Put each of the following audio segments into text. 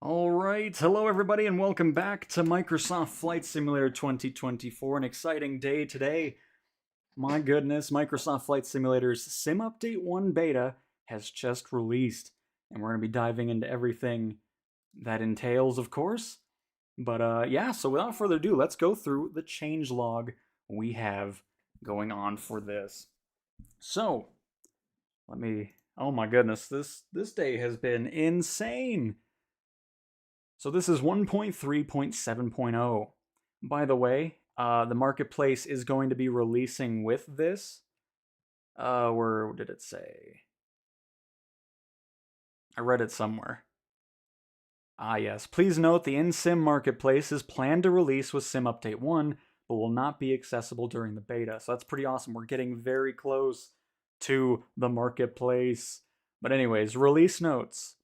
Alright, hello everybody and welcome back to Microsoft Flight Simulator 2024. An exciting day today. My goodness, Microsoft Flight Simulator's Sim Update 1 beta has just released. And we're going to be diving into everything that entails, of course. But yeah, so without further ado, let's go through the changelog we have going on for this. So, oh my goodness, this day has been insane. So this is 1.3.7.0. By the way, the marketplace is going to be releasing with this. Where did it say? I read it somewhere. Ah, yes. Please note the in-sim marketplace is planned to release with Sim Update 1, but will not be accessible during the beta. So that's pretty awesome. We're getting very close to the marketplace. But anyways, release notes.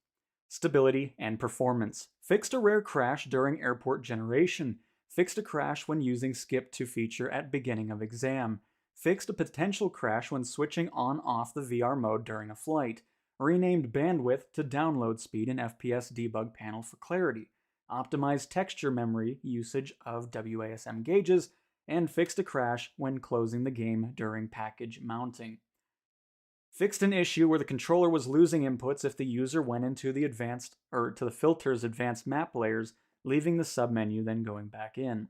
Stability and performance. Fixed a rare crash during airport generation. Fixed a crash when using skip to feature at beginning of exam. Fixed a potential crash when switching on-off the VR mode during a flight. Renamed bandwidth to download speed in FPS debug panel for clarity. Optimized texture memory usage of WASM gauges. And fixed a crash when closing the game during package mounting. Fixed an issue where the controller was losing inputs if the user went into the filter's advanced map layers, leaving the submenu then going back in.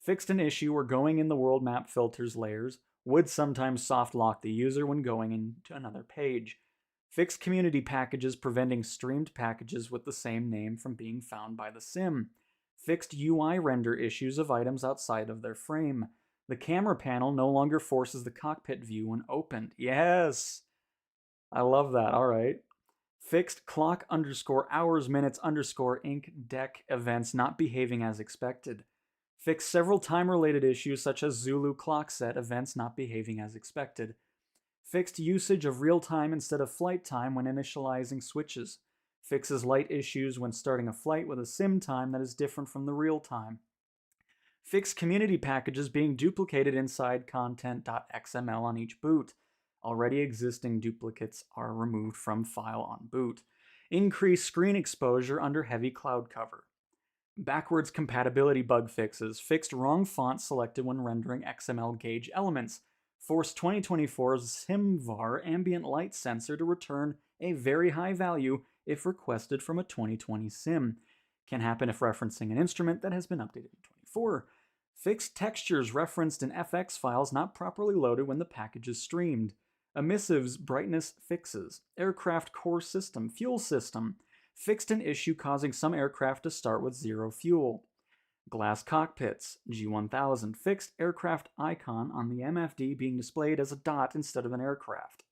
Fixed an issue where going in the world map filters layers would sometimes soft lock the user when going into another page. Fixed community packages preventing streamed packages with the same name from being found by the sim. Fixed UI render issues of items outside of their frame. The camera panel no longer forces the cockpit view when opened. Yes! I love that. All right. Fixed clock underscore hours minutes underscore ink deck events not behaving as expected. Fixed several time related issues such as Zulu clock set events not behaving as expected. Fixed usage of real time instead of flight time when initializing switches. Fixes light issues when starting a flight with a sim time that is different from the real time. Fixed community packages being duplicated inside content.xml on each boot. Already existing duplicates are removed from file on boot. Increase screen exposure under heavy cloud cover. Backwards compatibility bug fixes. Fixed wrong font selected when rendering XML gauge elements. Forced 2024's SimVar ambient light sensor to return a very high value if requested from a 2020 sim. Can happen if referencing an instrument that has been updated in 24. Fixed textures referenced in FX files not properly loaded when the package is streamed. Emissives brightness fixes. Aircraft core system, fuel system. Fixed an issue causing some aircraft to start with zero fuel. Glass cockpits, G1000. Fixed aircraft icon on the MFD being displayed as a dot instead of an aircraft.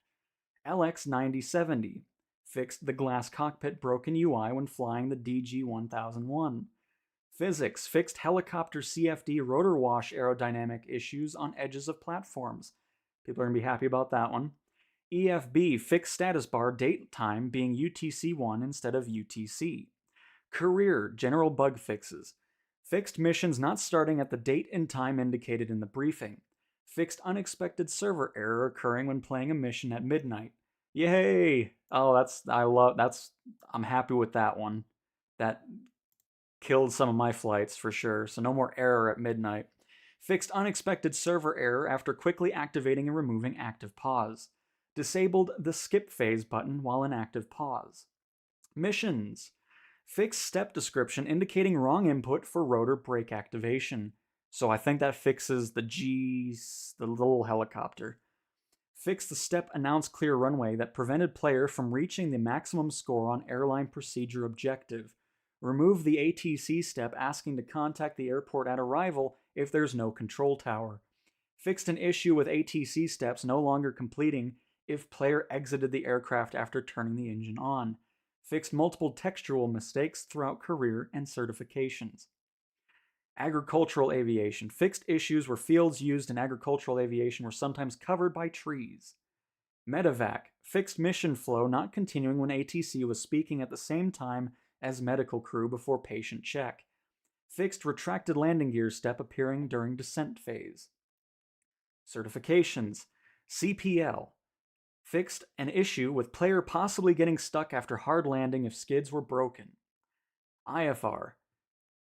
LX9070. Fixed the glass cockpit broken UI when flying the DG1001. Physics. Fixed helicopter CFD rotor wash aerodynamic issues on edges of platforms. People are going to be happy about that one. EFB, fixed status bar date time being UTC1 instead of UTC. Career, general bug fixes. Fixed missions not starting at the date and time indicated in the briefing. Fixed unexpected server error occurring when playing a mission at midnight. Yay! Oh, I'm happy with that one. That killed some of my flights for sure, so no more error at midnight. Fixed unexpected server error after quickly activating and removing active pause. Disabled the skip phase button while in active pause. Missions. Fixed step description indicating wrong input for rotor brake activation. So I think that fixes the little helicopter. Fixed the step announce clear runway that prevented player from reaching the maximum score on airline procedure objective. Remove the ATC step asking to contact the airport at arrival if there's no control tower. Fixed an issue with ATC steps no longer completing if player exited the aircraft after turning the engine on. Fixed multiple textual mistakes throughout career and certifications. Agricultural aviation. Fixed issues where fields used in agricultural aviation were sometimes covered by trees. Medevac. Fixed mission flow not continuing when ATC was speaking at the same time as medical crew before patient check. Fixed retracted landing gear step appearing during descent phase. Certifications. CPL. Fixed an issue with player possibly getting stuck after hard landing if skids were broken. IFR.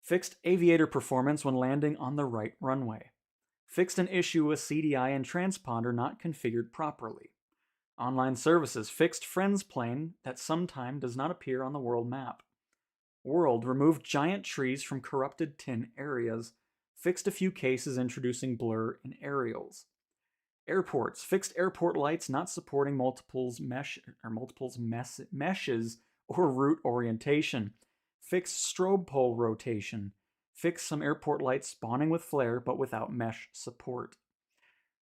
Fixed aviator performance when landing on the right runway. Fixed an issue with CDI and transponder not configured properly. Online services. Fixed friends plane that sometime does not appear on the world map. World. Removed giant trees from corrupted tin areas. Fixed a few cases introducing blur in aerials. Airports. Fixed airport lights not supporting multiples meshes or route orientation. Fixed strobe pole rotation. Fixed some airport lights spawning with flare but without mesh support.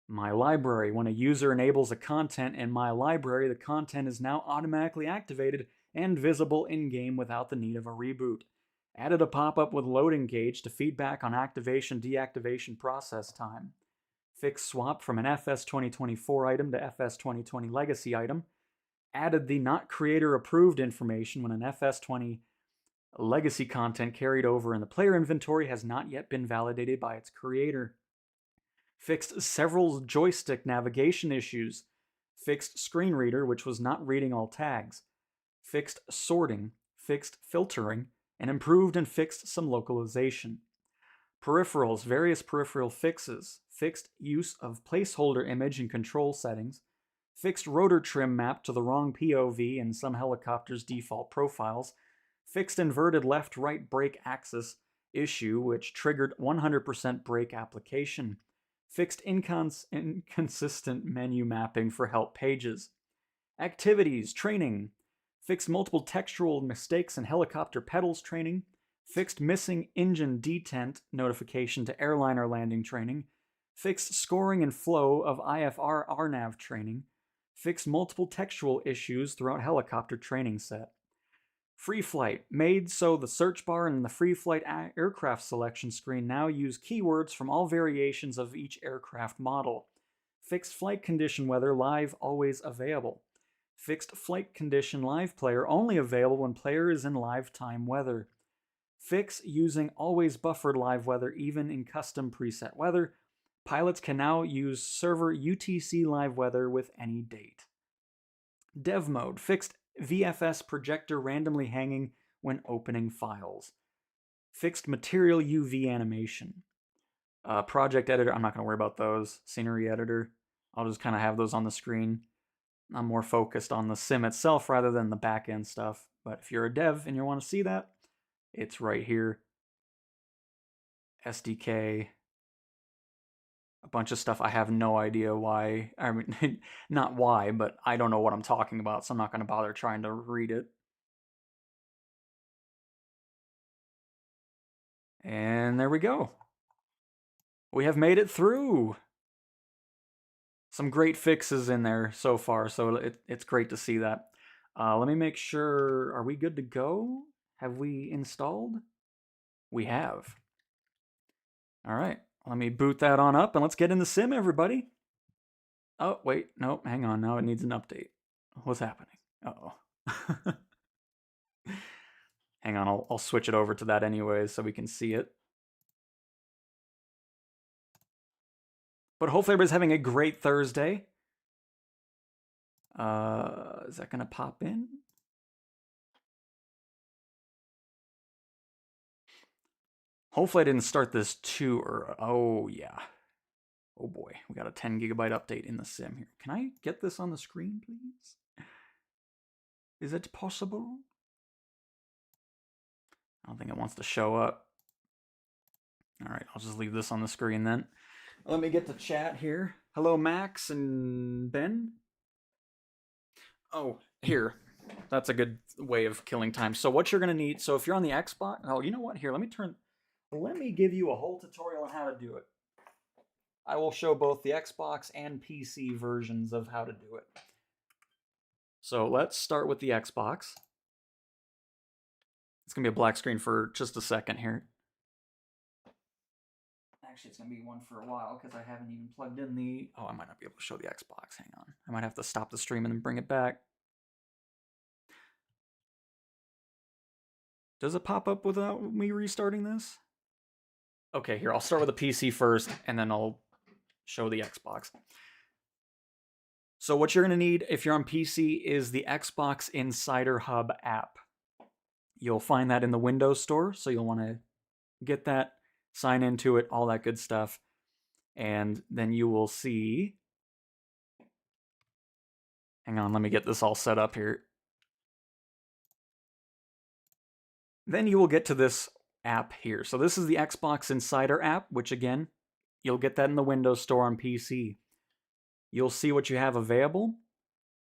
My library. When a user enables a content in my library, the content is now automatically activated and visible in-game without the need of a reboot. Added a pop-up with loading gauge to feedback on activation-deactivation process time. Fixed swap from an FS 2024 item to FS 2020 legacy item. Added the not creator approved information when an FS 20 legacy content carried over in the player inventory has not yet been validated by its creator. Fixed several joystick navigation issues. Fixed screen reader, which was not reading all tags. Fixed sorting. Fixed filtering. And improved and fixed some localization. Peripherals, various peripheral fixes. Fixed use of placeholder image in control settings. Fixed rotor trim map to the wrong POV in some helicopters' default profiles. Fixed inverted left-right brake axis issue, which triggered 100% brake application. Fixed inconsistent menu mapping for help pages. Activities, training. Fixed multiple textual mistakes in helicopter pedals training. Fixed missing engine detent notification to airliner landing training. Fixed scoring and flow of IFR RNAV training. Fixed multiple textual issues throughout helicopter training set. Free flight, made so the search bar and the free flight aircraft selection screen now use keywords from all variations of each aircraft model. Fixed flight condition weather live always available. Fixed flight condition live player only available when player is in live time weather. Fix using always buffered live weather even in custom preset weather. Pilots can now use server UTC live weather with any date. Dev mode, fixed VFS projector randomly hanging when opening files. Fixed material UV animation. Project editor, I'm not going to worry about those. Scenery editor, I'll just kind of have those on the screen. I'm more focused on the sim itself rather than the back end stuff. But if you're a dev and you want to see that, it's right here. SDK. A bunch of stuff I have no idea why. I mean, not why, but I don't know what I'm talking about, so I'm not going to bother trying to read it. And there we go. We have made it through. Some great fixes in there so far, so it's great to see that. Let me make sure, are we good to go? Have we installed? We have. All right, let me boot that on up and let's get in the sim, everybody. Oh, wait, no, hang on, now it needs an update. What's happening? Uh-oh. Hang on, I'll switch it over to that anyways so we can see it. But hopefully everybody's having a great Thursday. Is that gonna pop in? Hopefully I didn't start this too early. Oh yeah. Oh boy, we got a 10 gigabyte update in the sim here. Can I get this on the screen, please? Is it possible? I don't think it wants to show up. All right, I'll just leave this on the screen then. Let me get to chat here. Hello, Max and Ben. Oh, here. That's a good way of killing time. So what you're going to need, so if you're on the Xbox, oh, you know what? Here, let me give you a whole tutorial on how to do it. I will show both the Xbox and PC versions of how to do it. So let's start with the Xbox. It's going to be a black screen for just a second here. Actually, it's going to be one for a while because I haven't even plugged in the... Oh, I might not be able to show the Xbox. Hang on. I might have to stop the stream and then bring it back. Does it pop up without me restarting this? Okay, here, I'll start with the PC first, and then I'll show the Xbox. So what you're going to need if you're on PC is the Xbox Insider Hub app. You'll find that in the Windows Store, so you'll want to get that, sign into it, all that good stuff. And then you will see, hang on, let me get this all set up here. Then you will get to this app here. So this is the Xbox Insider app, which again, you'll get that in the Windows Store on PC. You'll see what you have available.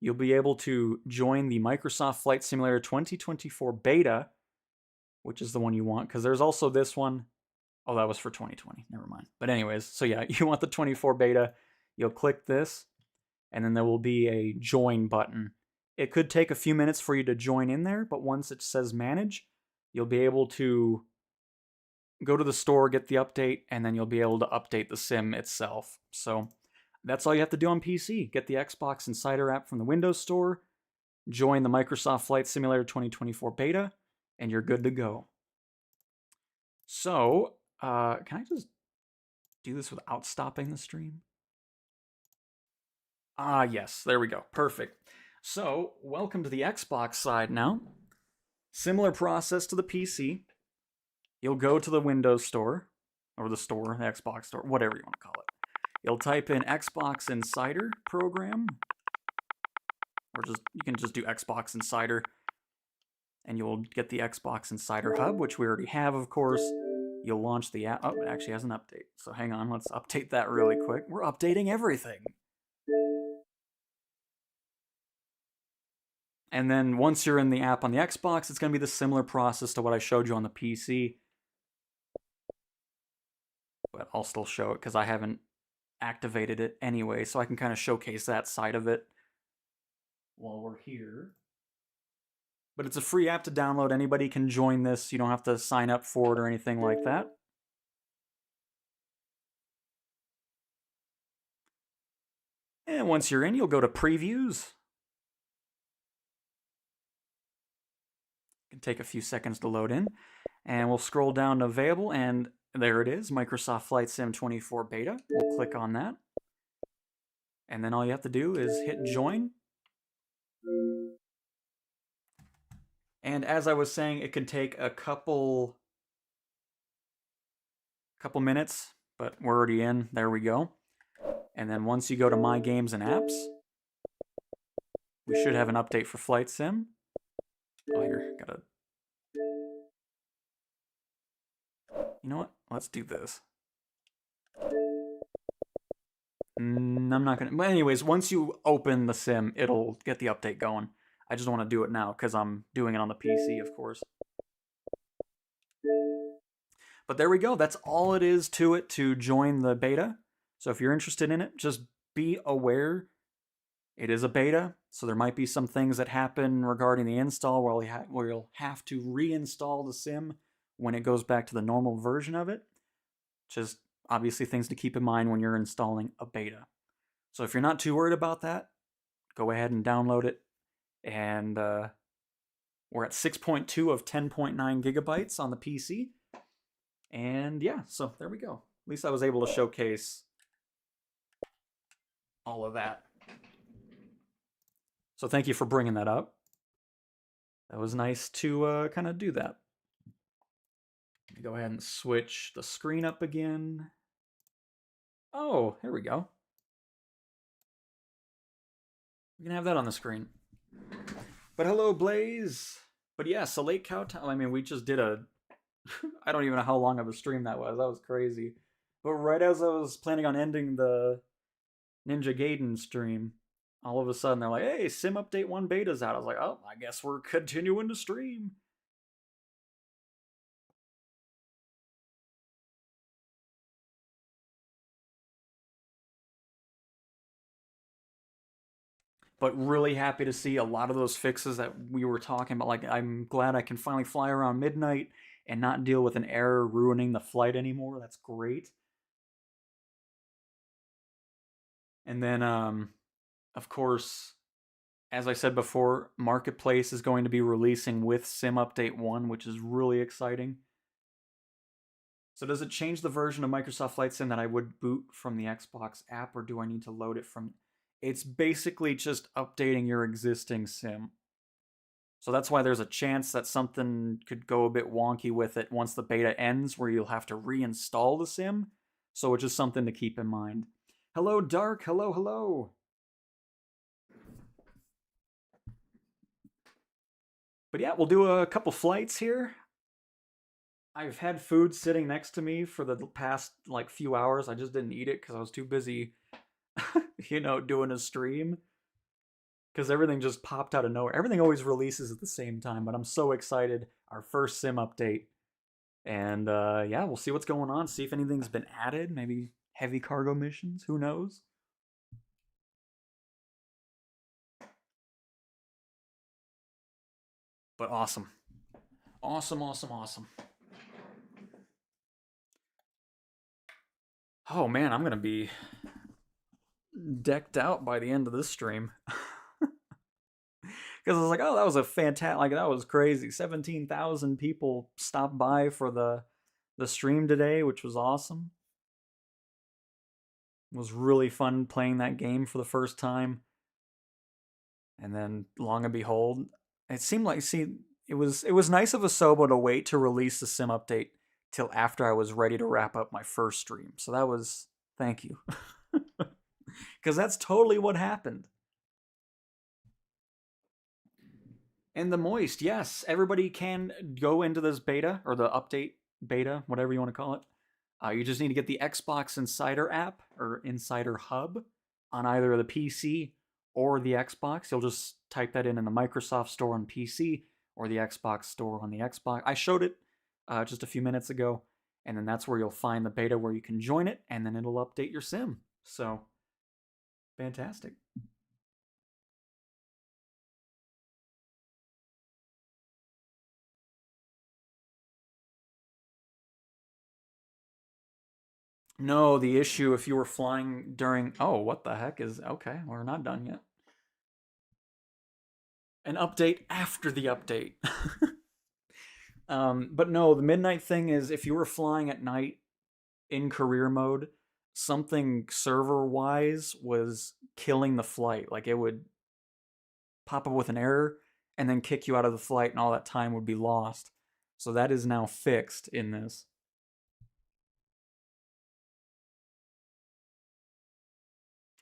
You'll be able to join the Microsoft Flight Simulator 2024 beta, which is the one you want, because there's also this one. Oh, that was for 2020. Never mind. But anyways, so yeah, you want the 24 beta. You'll click this, and then there will be a join button. It could take a few minutes for you to join in there, but once it says manage, you'll be able to go to the store, get the update, and then you'll be able to update the sim itself. So that's all you have to do on PC. Get the Xbox Insider app from the Windows Store, join the Microsoft Flight Simulator 2024 beta, and you're good to go. So, can I just do this without stopping the stream? Ah, yes, there we go. Perfect. So, welcome to the Xbox side now. Similar process to the PC. You'll go to the Windows Store, or the store, the Xbox Store, whatever you want to call it. You'll type in Xbox Insider program, or you can just do Xbox Insider, and you'll get the Xbox Insider Hub, which we already have, of course. You'll launch the app. Oh, it actually has an update. So hang on, let's update that really quick. We're updating everything. And then once you're in the app on the Xbox, it's going to be the similar process to what I showed you on the PC. But I'll still show it because I haven't activated it anyway, so I can kind of showcase that side of it while we're here. But it's a free app to download. Anybody can join this. You don't have to sign up for it or anything like that. And once you're in, you'll go to previews. It can take a few seconds to load in. And we'll scroll down to available, and there it is, Microsoft Flight Sim 24 beta. We'll click on that. And then all you have to do is hit join. And as I was saying, it can take a couple minutes, but we're already in. There we go. And then once you go to My Games and Apps, we should have an update for Flight Sim. Oh, here, gotta... You know what? Let's do this. I'm not gonna... But anyways, once you open the sim, it'll get the update going. I just want to do it now because I'm doing it on the PC, of course. But there we go. That's all it is to it to join the beta. So if you're interested in it, just be aware it is a beta. So there might be some things that happen regarding the install where you'll have to reinstall the sim when it goes back to the normal version of it. Just obviously things to keep in mind when you're installing a beta. So if you're not too worried about that, go ahead and download it. And we're at 6.2 of 10.9 gigabytes on the PC. And yeah, so there we go. At least I was able to showcase all of that. So thank you for bringing that up. That was nice to kind of do that. Go ahead and switch the screen up again. Oh, here we go. We can have that on the screen. But hello, Blaze. But yeah, so late cow time. I mean, we just did a... I don't even know how long of a stream that was. That was crazy. But right as I was planning on ending the Ninja Gaiden stream, all of a sudden they're like, hey, Sim Update 1 beta's out. I was like, oh, I guess we're continuing to stream. But really happy to see a lot of those fixes that we were talking about. Like, I'm glad I can finally fly around midnight and not deal with an error ruining the flight anymore. That's great. And then, of course, as I said before, Marketplace is going to be releasing with Sim Update 1, which is really exciting. So does it change the version of Microsoft Flight Sim that I would boot from the Xbox app, or do I need to load it from... It's basically just updating your existing sim. So that's why there's a chance that something could go a bit wonky with it once the beta ends, where you'll have to reinstall the sim. So it's just something to keep in mind. Hello, Dark. Hello, hello. But yeah, we'll do a couple flights here. I've had food sitting next to me for the past like few hours. I just didn't eat it because I was too busy, doing a stream. Because everything just popped out of nowhere. Everything always releases at the same time, but I'm so excited. Our first sim update. And yeah, we'll see what's going on. See if anything's been added. Maybe heavy cargo missions. Who knows? But awesome. Awesome, awesome, awesome. Oh man, I'm going to be decked out by the end of this stream. Because I was like, oh, that was a fantastic, like that was crazy. 17,000 people stopped by for the stream today, which was awesome. It was really fun playing that game for the first time. And then, long and behold, it seemed like it was nice of Asobo to wait to release the sim update till after I was ready to wrap up my first stream. So that was thank you, because that's totally what happened. And the moist, yes, everybody can go into this beta or the update beta, whatever you want to call it. You just need to get the Xbox Insider app or Insider Hub on either the PC or the Xbox. You'll just type that in the Microsoft Store on PC or the Xbox Store on the Xbox. I showed it just a few minutes ago, and then that's where you'll find the beta where you can join it, and then it'll update your sim. So, fantastic. No, the issue if you were flying during. Oh, what the heck is. Okay, we're not done yet. An update after the update. But no, the midnight thing is if you were flying at night in career mode, something server wise was killing the flight. Like it would pop up with an error and then kick you out of the flight, and all that time would be lost. So that is now fixed in this.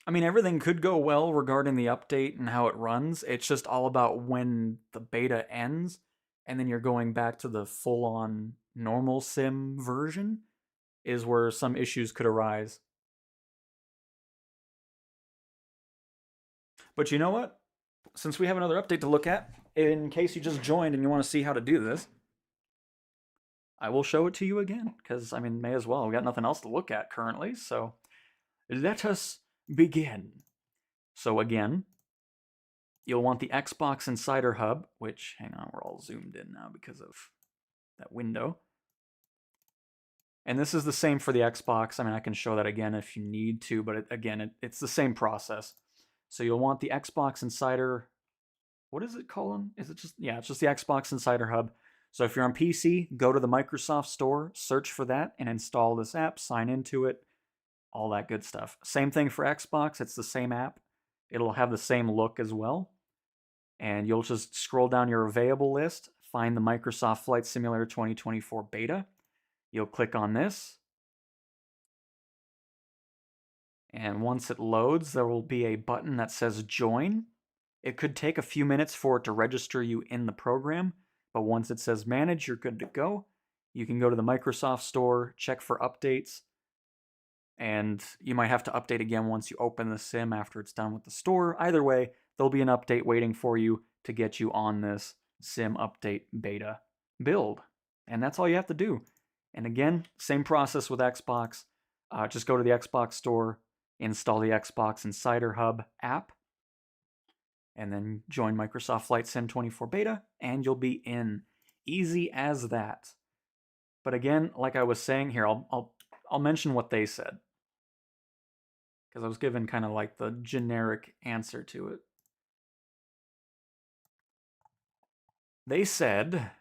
I mean, everything could go well regarding the update and how it runs. It's just all about when the beta ends, and then you're going back to the full on normal sim version, is where some issues could arise. But you know what? Since we have another update to look at, in case you just joined and you want to see how to do this, I will show it to you again. Because, I mean, may as well. We got nothing else to look at currently. So let us begin. So, again, you'll want the Xbox Insider Hub, which, hang on, we're all zoomed in now because of that window. And this is the same for the Xbox. I mean, I can show that again if you need to, but it's the same process. So you'll want the Xbox Insider. What is it called? Is it just, yeah, it's just the Xbox Insider Hub. So if you're on PC, go to the Microsoft Store, search for that, and install this app, sign into it, all that good stuff. Same thing for Xbox, it's the same app. It'll have the same look as well. And you'll just scroll down your available list, find the Microsoft Flight Simulator 2024 beta. You'll click on this. And once it loads, there will be a button that says join. It could take a few minutes for it to register you in the program, but once it says manage, you're good to go. You can go to the Microsoft Store, check for updates, and you might have to update again once you open the sim after it's done with the store. Either way, there'll be an update waiting for you to get you on this sim update beta build. And that's all you have to do. And again, same process with Xbox. Just go to the Xbox Store, install the Xbox Insider Hub app, and then join Microsoft Flight Sim 24 beta, and you'll be in. Easy as that. But again, like I was saying here, I'll mention what they said, because I was given kind of like the generic answer to it. They said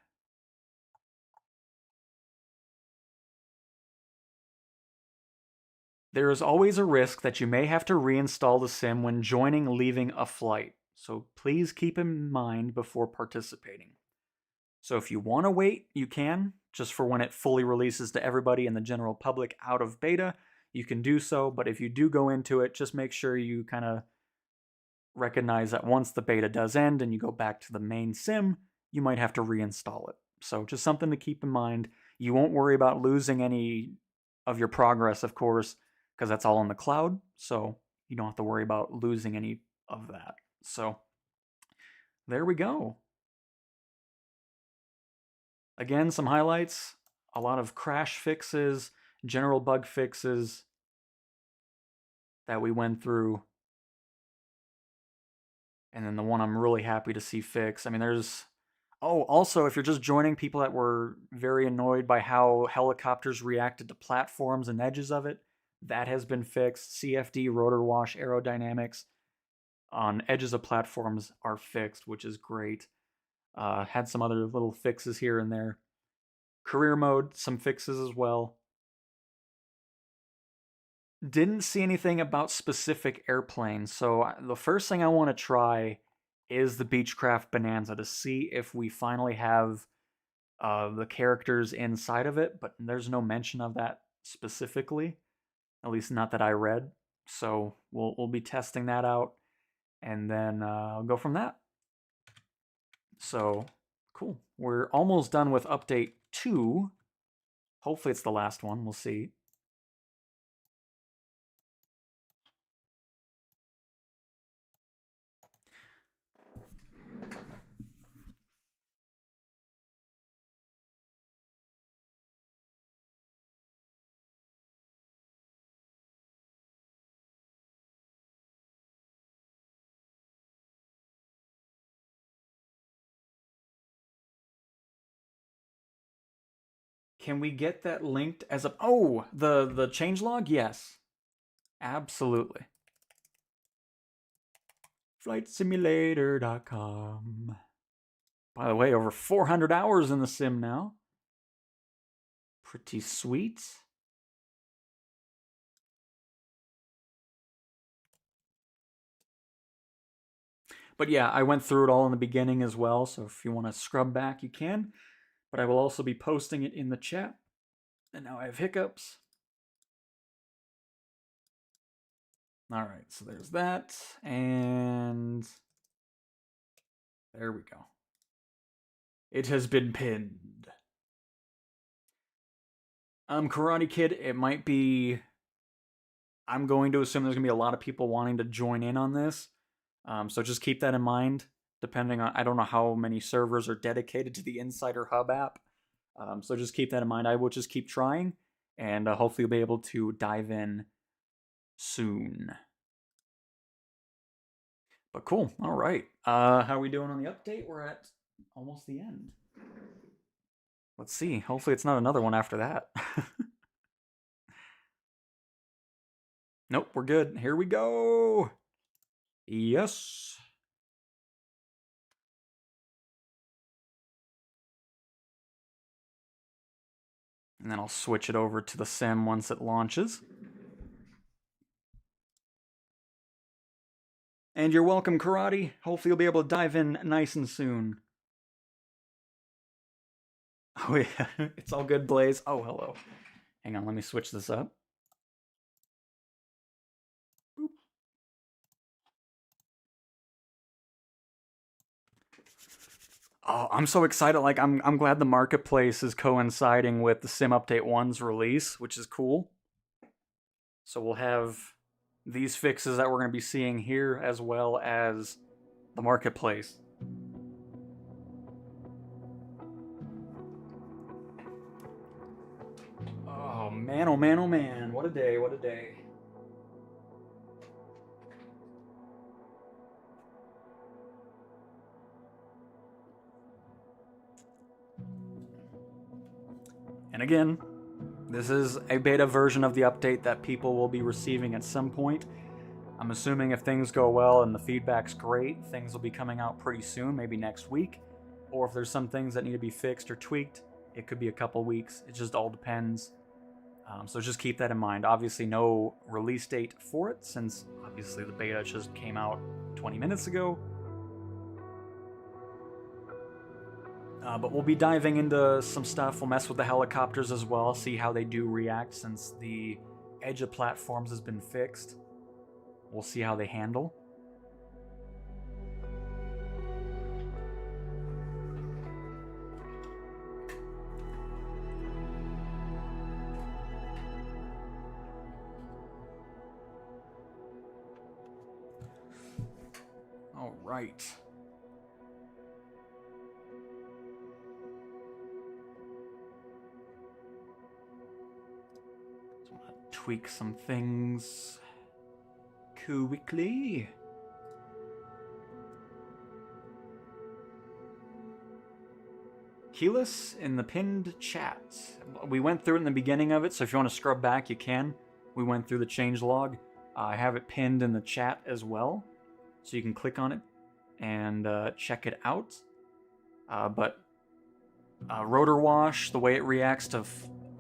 there is always a risk that you may have to reinstall the sim when joining leaving a flight. so please keep in mind before participating. So if you want to wait, you can, just for when it fully releases to everybody in the general public out of beta, you can do so, but if you do go into it, just make sure you kind of recognize that once the beta does end and you go back to the main sim, you might have to reinstall it. So just something to keep in mind. You won't worry about losing any of your progress, of course, because that's all in the cloud. So you don't have to worry about losing any of that. So there we go. Again, some highlights, a lot of crash fixes, general bug fixes that we went through. And then the one I'm really happy to see fixed. I mean, there's... Oh, also, if you're just joining, people that were very annoyed by how helicopters reacted to platforms and edges of it, that has been fixed. CFD, rotor wash, aerodynamics on edges of platforms are fixed, which is great. Had some other little fixes here and there. Career mode, some fixes as well. Didn't see anything about specific airplanes, so the first thing I want to try is the Beechcraft Bonanza to see if we finally have the characters inside of it, but there's no mention of that specifically, at least not that I read. So we'll be testing that out, and then I'll go from that. So cool. We're almost done with update 2. Hopefully it's the last one. We'll see. Can we get that linked as a... Oh, the changelog? Yes. Absolutely. FlightSimulator.com. By the way, over 400 hours in the sim now. Pretty sweet. But yeah, I went through it all in the beginning as well, so if you want to scrub back, you can. But I will also be posting it in the chat. And now I have hiccups. All right, so there's that. And there we go. It has been pinned. Karate Kid, it might be... I'm going to assume there's going to be a lot of people wanting to join in on this. So just keep that in mind, depending on... I don't know how many servers are dedicated to the Insider Hub app. So just keep that in mind. I will just keep trying, and hopefully you'll be able to dive in soon. But cool. All right. How are we doing on the update? We're at almost the end. Let's see. Hopefully it's not another one after that. Nope, we're good. Here we go. Yes. And then I'll switch it over to the sim once it launches. And you're welcome, Karate. Hopefully you'll be able to dive in nice and soon. Oh yeah, it's all good, Blaze. Oh, hello. Hang on, let me switch this up. Boop. Oh, I'm so excited. Like, I'm glad the marketplace is coinciding with the Sim Update 1's release, which is cool. So we'll have these fixes that we're going to be seeing here, as well as the marketplace. Oh man, oh man, oh man. What a day, what a day. And again, this is a beta version of the update that people will be receiving at some point. I'm assuming if things go well and the feedback's great, things will be coming out pretty soon, maybe next week. Or if there's some things that need to be fixed or tweaked, it could be a couple weeks. It just all depends. So just keep that in mind. Obviously, no release date for it, since obviously the beta just came out 20 minutes ago. But we'll be diving into some stuff. We'll mess with the helicopters as well, see how they do react since the edge of platforms has been fixed. We'll see how they handle. All right. So I'm gonna tweak some things quickly. Keyless in the pinned chat. We went through it in the beginning of it, so if you want to scrub back, you can. We went through the changelog. I have it pinned in the chat as well, so you can click on it and check it out. But rotor wash, the way it reacts to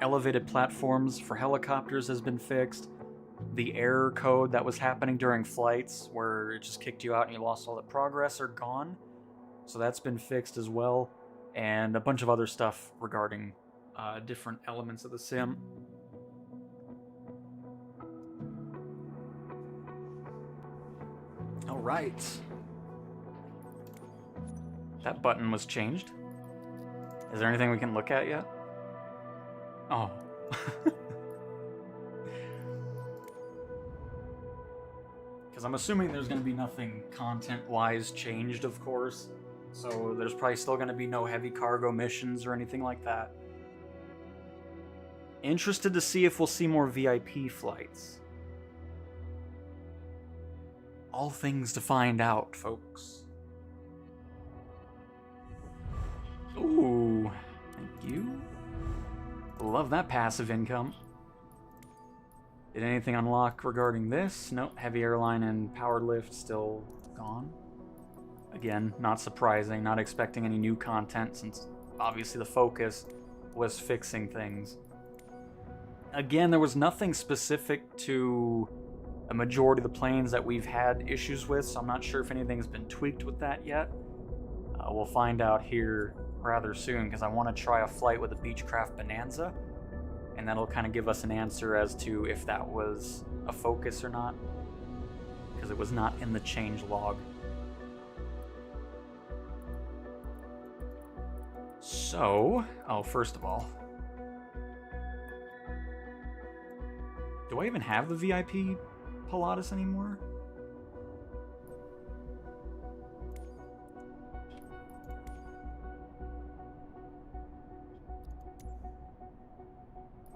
elevated platforms for helicopters has been fixed. The error code that was happening during flights, where it just kicked you out and you lost all the progress, are gone. So that's been fixed as well. And a bunch of other stuff regarding different elements of the sim. All right. That button was changed. Is there anything we can look at yet? Oh. Because I'm assuming there's going to be nothing content-wise changed, of course. So there's probably still going to be no heavy cargo missions or anything like that. Interested to see if we'll see more VIP flights. All things to find out, folks. Ooh, thank you. Love that passive income. Did anything unlock regarding this? Nope, heavy airline and powered lift still gone. Again, not surprising, not expecting any new content since obviously the focus was fixing things. Again, there was nothing specific to a majority of the planes that we've had issues with, so I'm not sure if anything's been tweaked with that yet. We'll find out here rather soon, because I want to try a flight with a Beechcraft Bonanza, and that'll kind of give us an answer as to if that was a focus or not, because it was not in the change log. So, first of all, do I even have the VIP Pilatus anymore?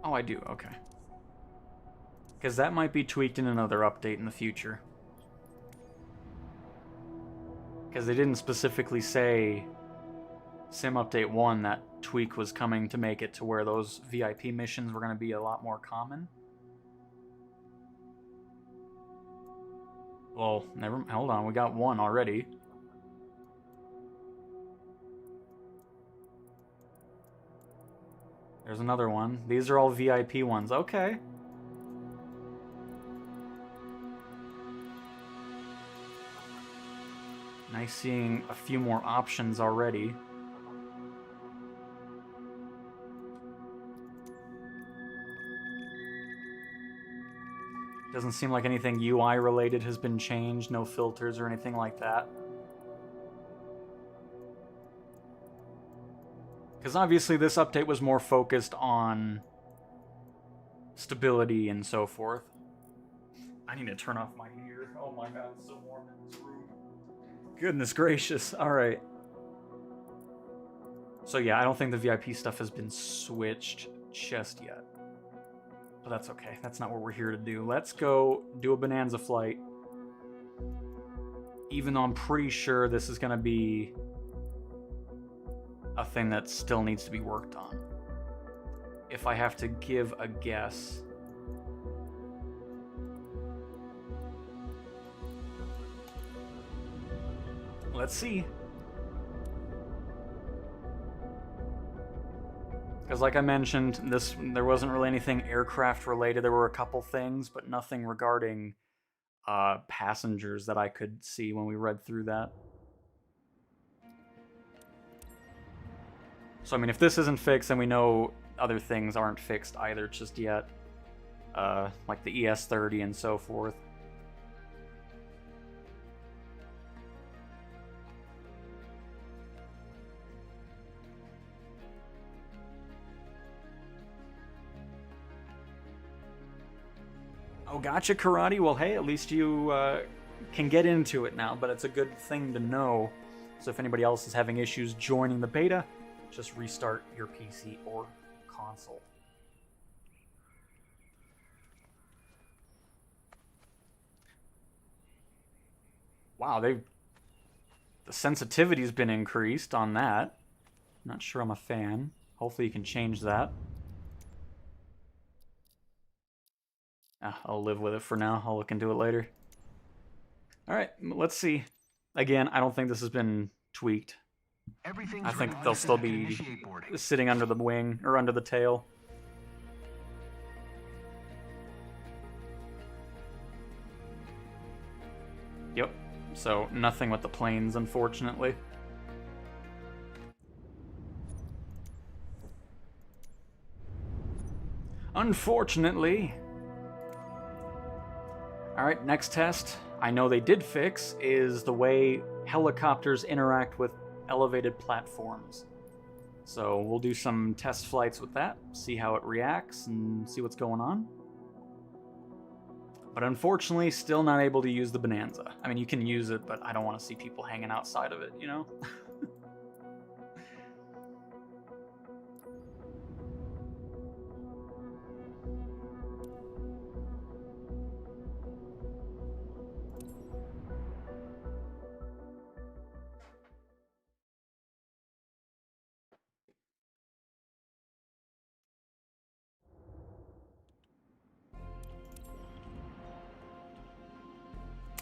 Oh, I do, okay. Because that might be tweaked in another update in the future. Because they didn't specifically say Sim Update 1 that tweak was coming to make it to where those VIP missions were going to be a lot more common. Well, hold on, we got one already. There's another one. These are all VIP ones. Okay. Nice seeing a few more options already. Doesn't seem like anything UI related has been changed, no filters or anything like that. Because obviously this update was more focused on stability and so forth. I need to turn off my heater. Oh my god, it's so warm in this room. Goodness gracious. Alright. So yeah, I don't think the VIP stuff has been switched just yet. But that's okay. That's not what we're here to do. Let's go do a Bonanza flight. Even though I'm pretty sure this is going to be a thing that still needs to be worked on. If I have to give a guess. Let's see. Because like I mentioned, there wasn't really anything aircraft related. There were a couple things, but nothing regarding passengers that I could see when we read through that. So, I mean, if this isn't fixed, then we know other things aren't fixed either just yet. Like the ES-30 and so forth. Oh, gotcha, Karate. Well, hey, at least you can get into it now, but it's a good thing to know. So if anybody else is having issues joining the beta, just restart your PC or console. Wow, the sensitivity's been increased on that. Not sure I'm a fan. Hopefully you can change that. I'll live with it for now. I'll look into it later. Alright, let's see. Again, I don't think this has been tweaked. I think they'll still be sitting under the wing, or under the tail. Yep, so nothing with the planes, unfortunately. Unfortunately. Alright, next test, I know they did fix, is the way helicopters interact with elevated platforms. So we'll do some test flights with that, see how it reacts, and see what's going on. But unfortunately, still not able to use the Bonanza. I mean, you can use it, but I don't want to see people hanging outside of it, you know?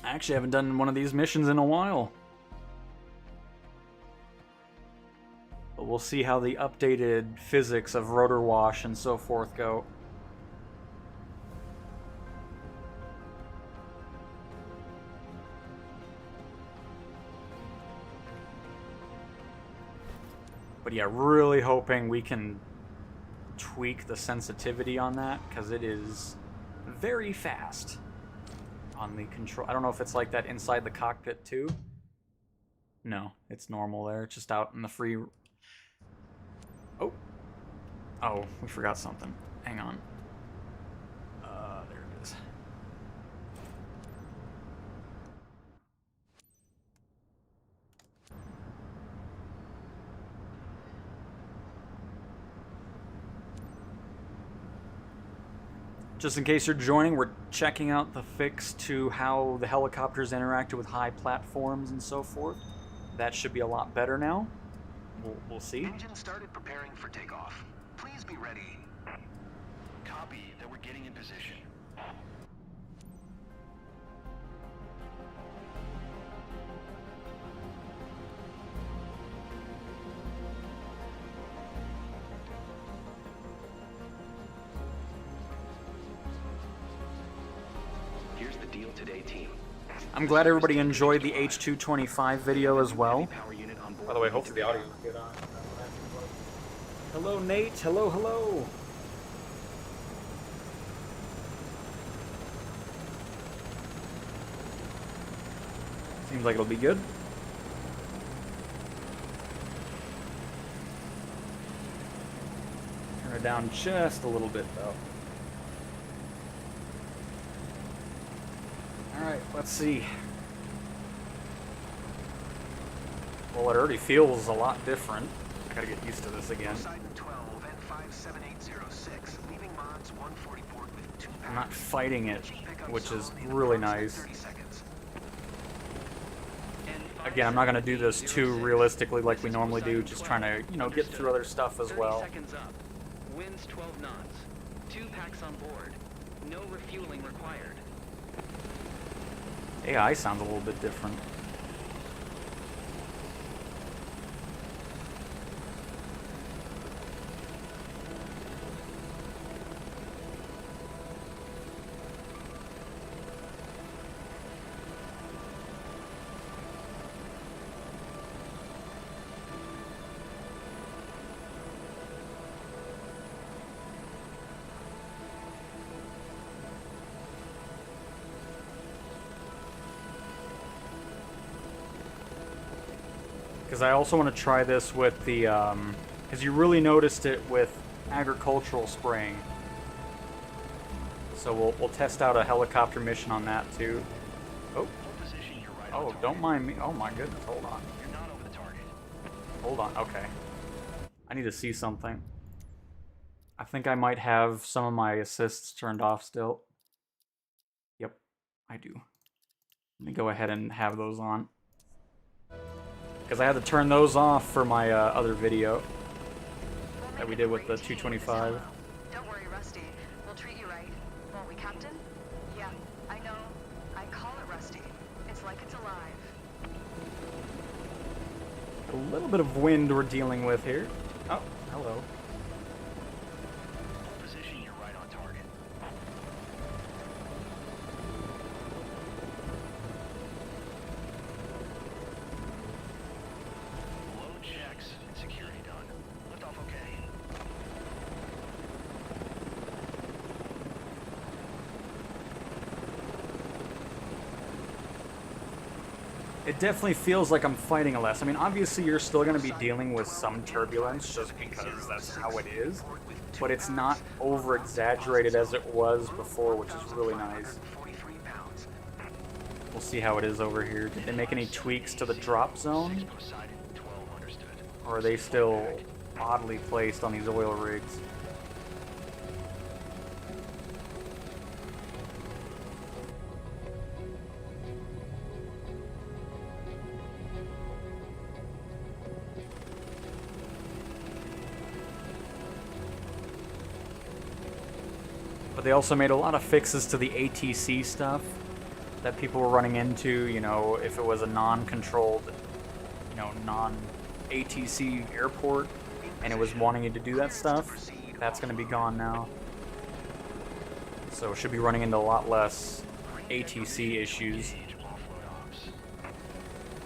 I actually haven't done one of these missions in a while. But we'll see how the updated physics of rotor wash and so forth go. But yeah, really hoping we can tweak the sensitivity on that, because it is very fast on the control. I don't know if it's like that inside the cockpit too. No, it's normal there. It's just out in the free... Oh, we forgot something. Hang on. There it is. Just in case you're joining, we're checking out the fix to how the helicopters interacted with high platforms and so forth. That should be a lot better now. We'll see. Engine started preparing for takeoff. Please be ready. Copy that we're getting in position. Here's the deal today, team. I'm glad everybody enjoyed the H225 video as well. By the way, hopefully the audio is good on. Hello, Nate. Hello, hello. Seems like it'll be good. Turn it down just a little bit, though. Alright, let's see. Well, it already feels a lot different. Gotta get used to this again. I'm not fighting it, which is really nice. Again, I'm not gonna do this too realistically like we normally do, just trying to, you know, get through other stuff as well. Winds 12 knots. 2 packs on board. No refueling required. AI sounds a little bit different. Because I also want to try this with the, because you really noticed it with agricultural spraying. So we'll test out a helicopter mission on that too. Oh, Hold position, you're right on oh, target. don't mind me. Oh my goodness, hold on. You're not over the target. Hold on, okay. I need to see something. I think I might have some of my assists turned off still. Yep, I do. Let me go ahead and have those on. Because I had to turn those off for my other video that we did with the 225. Don't worry, Rusty. We'll treat you right. Won't we, Captain? Yeah, I know. I call it Rusty. It's like it's alive. A little bit of wind we're dealing with here. Oh, hello. Hold position, you're right on target. Load checks and security done. Liftoff okay. It definitely feels like I'm fighting a less. I mean, obviously you're still going to be dealing with some turbulence just because that's how it is, but it's not over-exaggerated as it was before, which is really nice. 43 pounds. We'll see how it is over here. Did they make any tweaks to the drop zone? Poseidon, 12 understood. Or are they still oddly placed on these oil rigs? But they also made a lot of fixes to the ATC stuff that people were running into, you know, if it was a non-controlled, you know, non-ATC airport and it was wanting you to do that stuff, that's going to be gone now. So it should be running into a lot less ATC issues.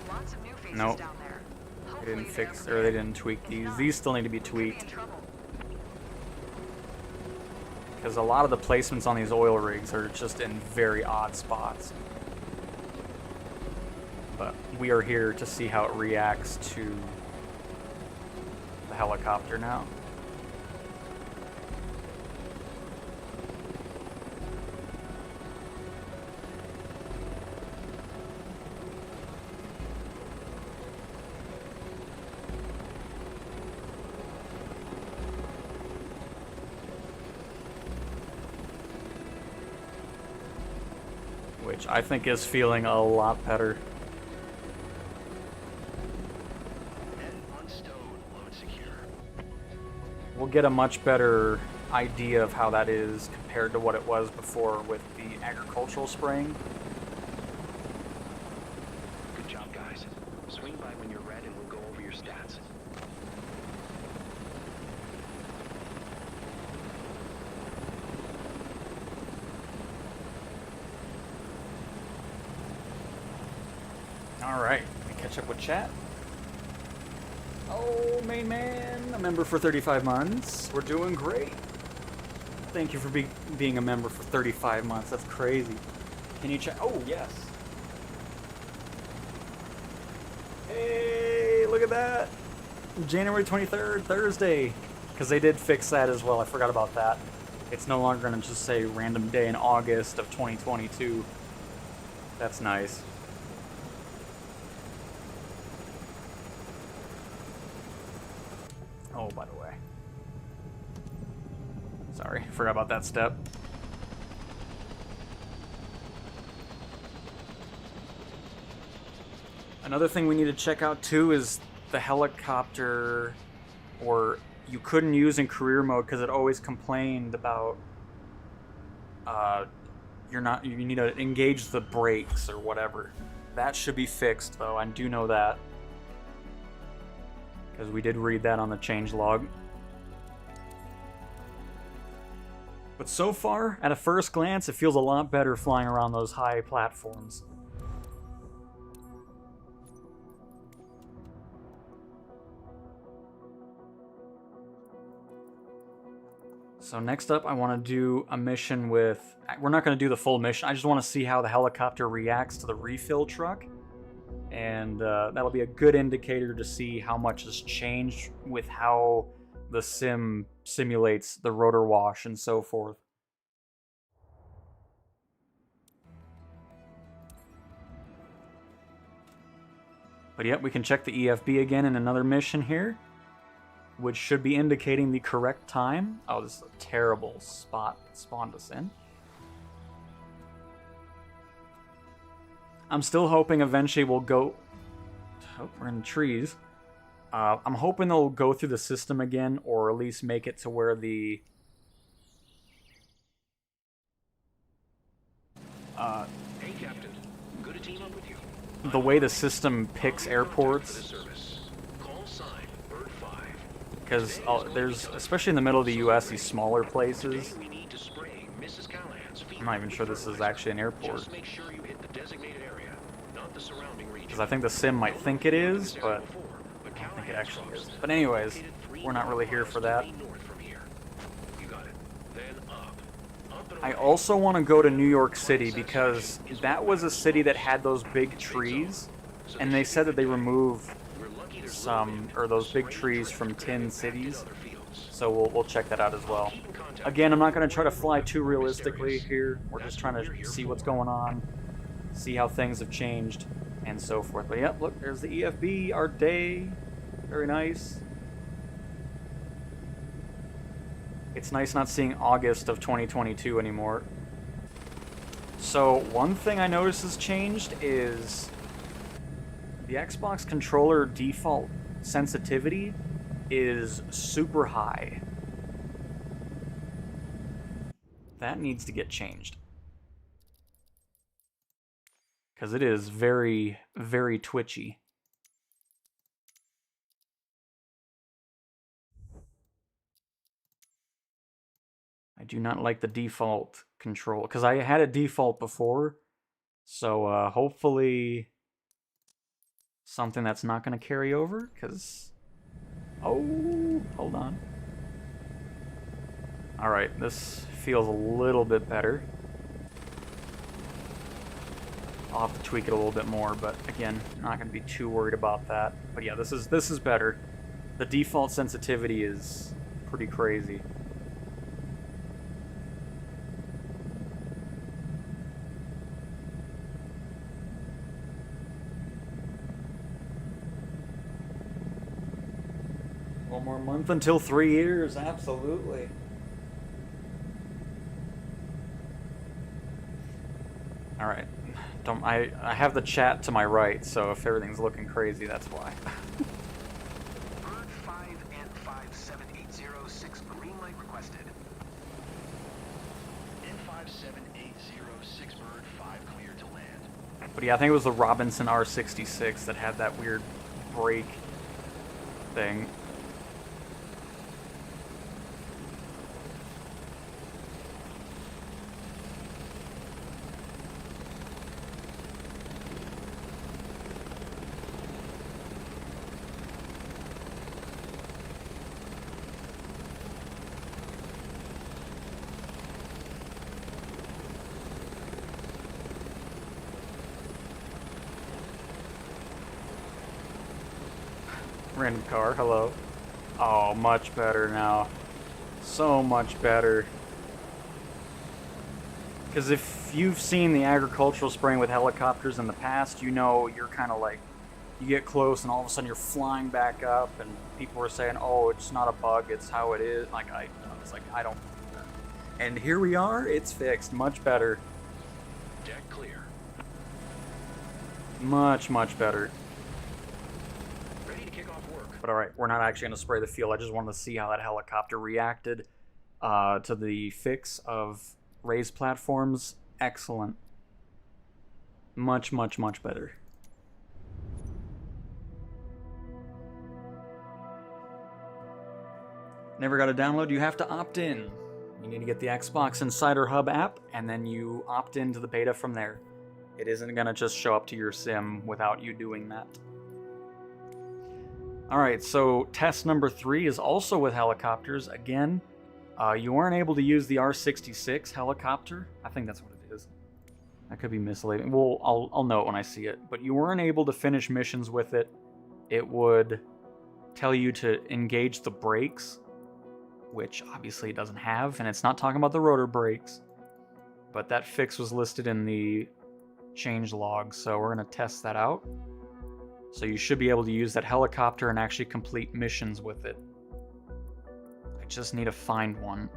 Lots of new faces Nope. down there. They Hopefully didn't fix, they're or they didn't tweak these. These still need to be we could be tweaked. in trouble. Because a lot of the placements on these oil rigs are just in very odd spots. But we are here to see how it reacts to the helicopter now. Which I think is feeling a lot better. Net unstowed, load secure. We'll get a much better idea of how that is compared to what it was before with the agricultural spraying. Good job, guys. Swing by when you're ready and we'll go over your stats. Alright, catch up with chat. Oh, main man, a member for 35 months. We're doing great. Thank you for being a member for 35 months. That's crazy. Can you check? Oh, yes. Hey, look at that. January 23rd, Thursday. Because they did fix that as well. I forgot about that. It's no longer going to just say random day in August of 2022. That's nice. Oh, by the way. Sorry, forgot about that step. Another thing we need to check out too is the helicopter, or you couldn't use in career mode because it always complained about you need to engage the brakes or whatever. That should be fixed though, I do know that. Because we did read that on the change log. But so far, at a first glance, it feels a lot better flying around those high platforms. So next up, I want to do a mission with... We're not going to do the full mission. I just want to see how the helicopter reacts to the refill truck. And that'll be a good indicator to see how much has changed with how the sim simulates the rotor wash and so forth. But yep, we can check the EFB again in another mission here, which should be indicating the correct time. Oh, this is a terrible spot it spawned us in. I'm still hoping eventually we'll go... Oh, we're in the trees. I'm hoping they'll go through the system again, or at least make it to where the... Hey, Captain. Good to team up with you. the way the system picks airports. Call sign Bird 5. Because there's, especially in the middle of the U.S., these smaller places. We need to spray Mrs. Callahan's feet. I'm not even sure this is actually an airport. Just make sure you hit the designated area, not the surrounding region. Because I think the sim might think it is, but I don't think it actually is. But anyways, we're not really here for that. I also want to go to New York City because that was a city that had those big trees, and they said that they removed some, or those big trees from Tin Cities, so we'll check that out as well. Again, I'm not going to try to fly too realistically here. We're just trying to see what's going on, see how things have changed, and so forth. But yep, look, there's the EFB, our day. Very nice. It's nice not seeing August of 2022 anymore. So one thing I noticed has changed is the Xbox controller default sensitivity is super high. That needs to get changed. Because it is very, very twitchy. I do not like the default control, because I had a default before, so hopefully something that's not going to carry over, because... Oh, hold on. Alright, this feels a little bit better. I'll have to tweak it a little bit more, but again, not going to be too worried about that. But yeah, this is better. The default sensitivity is pretty crazy. One more month until 3 years, absolutely. Alright. I have the chat to my right, so if everything's looking crazy, that's why. Bird 5 and 57806, green light requested. N57806, Bird 5 cleared to land. But yeah, I think it was the Robinson R66 that had that weird brake thing. Random car, hello. Oh, much better now. So much better. Because if you've seen the agricultural spraying with helicopters in the past, you know you're kind of like, you get close and all of a sudden you're flying back up and people were saying, oh, it's not a bug, it's how it is. Like, I was like, I don't... And here we are, it's fixed. Much better. Deck clear. Much, much better. Ready to kick off work. But alright, we're not actually going to spray the field. I just wanted to see how that helicopter reacted to the fix of raised platforms. Excellent. Much, much, much better. Never got to download? You have to opt in. You need to get the Xbox Insider Hub app, and then you opt into the beta from there. It isn't going to just show up to your sim without you doing that. Alright, so test number 3 is also with helicopters. Again, you weren't able to use the R66 helicopter. I think that's what it is. That could be misleading. Well, I'll know it when I see it. But you weren't able to finish missions with it. It would tell you to engage the brakes, which obviously it doesn't have, and it's not talking about the rotor brakes. But that fix was listed in the change log, so we're going to test that out. So you should be able to use that helicopter and actually complete missions with it. I just need to find one.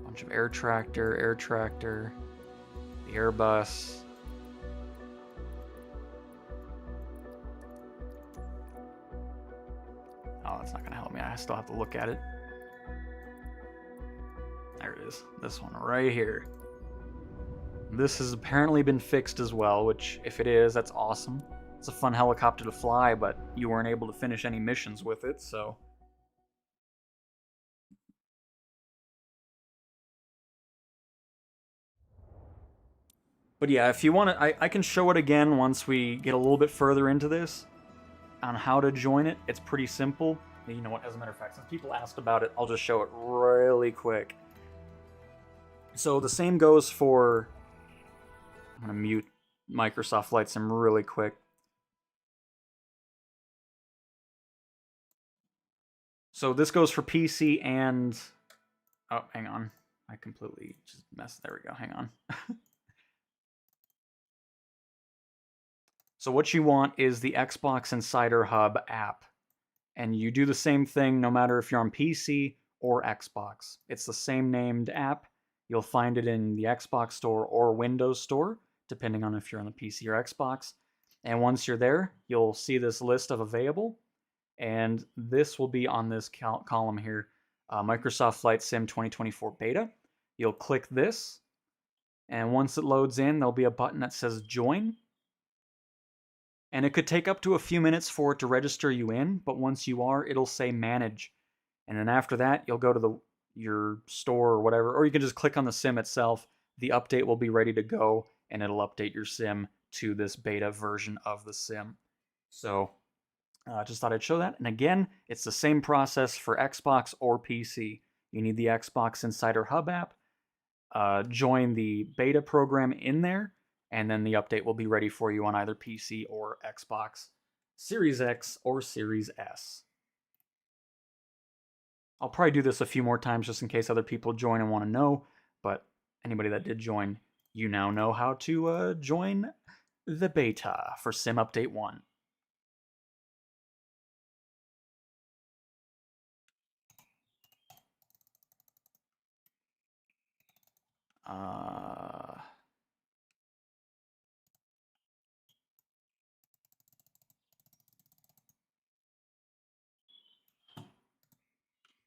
Bunch of air tractor, the Airbus. Oh, that's not going to help me. I still have to look at it. There it is. This one right here. This has apparently been fixed as well, which, if it is, that's awesome. It's a fun helicopter to fly, but you weren't able to finish any missions with it, so... But yeah, if you want to, I can show it again once we get a little bit further into this on how to join it. It's pretty simple. You know what, as a matter of fact, since people asked about it, I'll just show it really quick. So the same goes for... I'm going to mute Microsoft Flight Sim really quick. So this goes for PC and... Oh, hang on. I completely just messed... There we go, hang on. So what you want is the Xbox Insider Hub app. And you do the same thing no matter if you're on PC or Xbox. It's the same named app. You'll find it in the Xbox Store or Windows Store, depending on if you're on the PC or Xbox. And once you're there, you'll see this list of available. And this will be on this column here, Microsoft Flight Sim 2024 Beta. You'll click this. And once it loads in, there'll be a button that says Join. And it could take up to a few minutes for it to register you in, but once you are, it'll say Manage. And then after that, you'll go to your store or whatever, or you can just click on the sim itself. The update will be ready to go, and it'll update your sim to this beta version of the sim. So, just thought I'd show that. And again, it's the same process for Xbox or PC. You need the Xbox Insider Hub app, join the beta program in there, and then the update will be ready for you on either PC or Xbox Series X or Series S. I'll probably do this a few more times just in case other people join and want to know, but anybody that did join, you now know how to join the beta for Sim Update 1.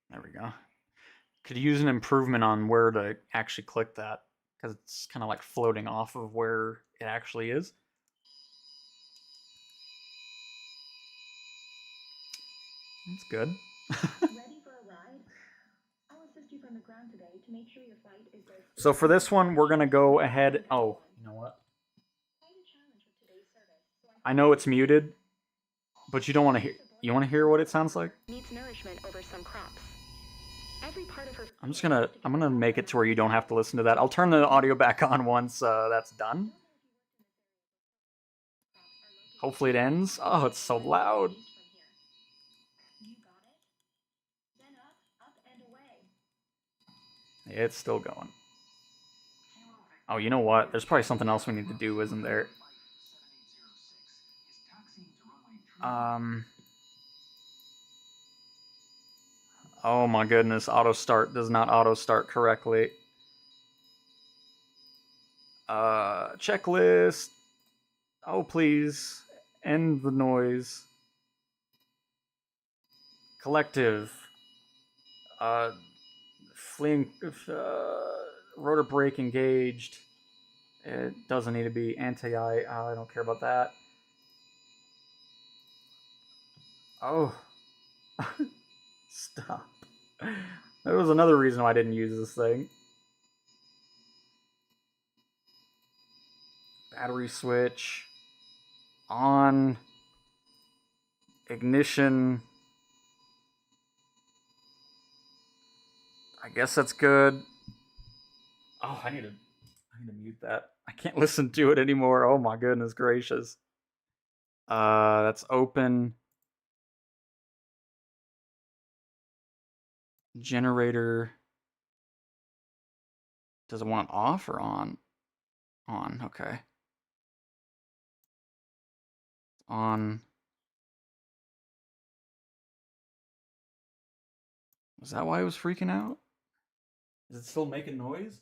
There we go. Could use an improvement on where to actually click that, because it's kind of like floating off of where it actually is. That's good. Ready for a ride? I'll assist you from the ground today to make sure your flight is as So for this one, we're going to go ahead... Oh, you know what? I know it's muted, but you don't want to hear... You want to hear what it sounds like? Needs nourishment over some crops. Every part of her... I'm gonna make it to where you don't have to listen to that. I'll turn the audio back on once that's done. Hopefully it ends. Oh, it's so loud. You got it? Then up and away. It's still going. Oh, you know what? There's probably something else we need to do, isn't there? Oh my goodness, auto start does not auto start correctly. Checklist. Oh, please. End the noise. Collective. Fleeing. Rotor brake engaged. It doesn't need to be anti-eye. I don't care about that. Oh. Stop. There was another reason why I didn't use this thing. Battery switch. On. Ignition. I guess that's good. Oh, I need to mute that. I can't listen to it anymore. Oh my goodness gracious. That's open. Generator. Does it want it off or on? On, okay. On. Is that why it was freaking out? Is it still making noise?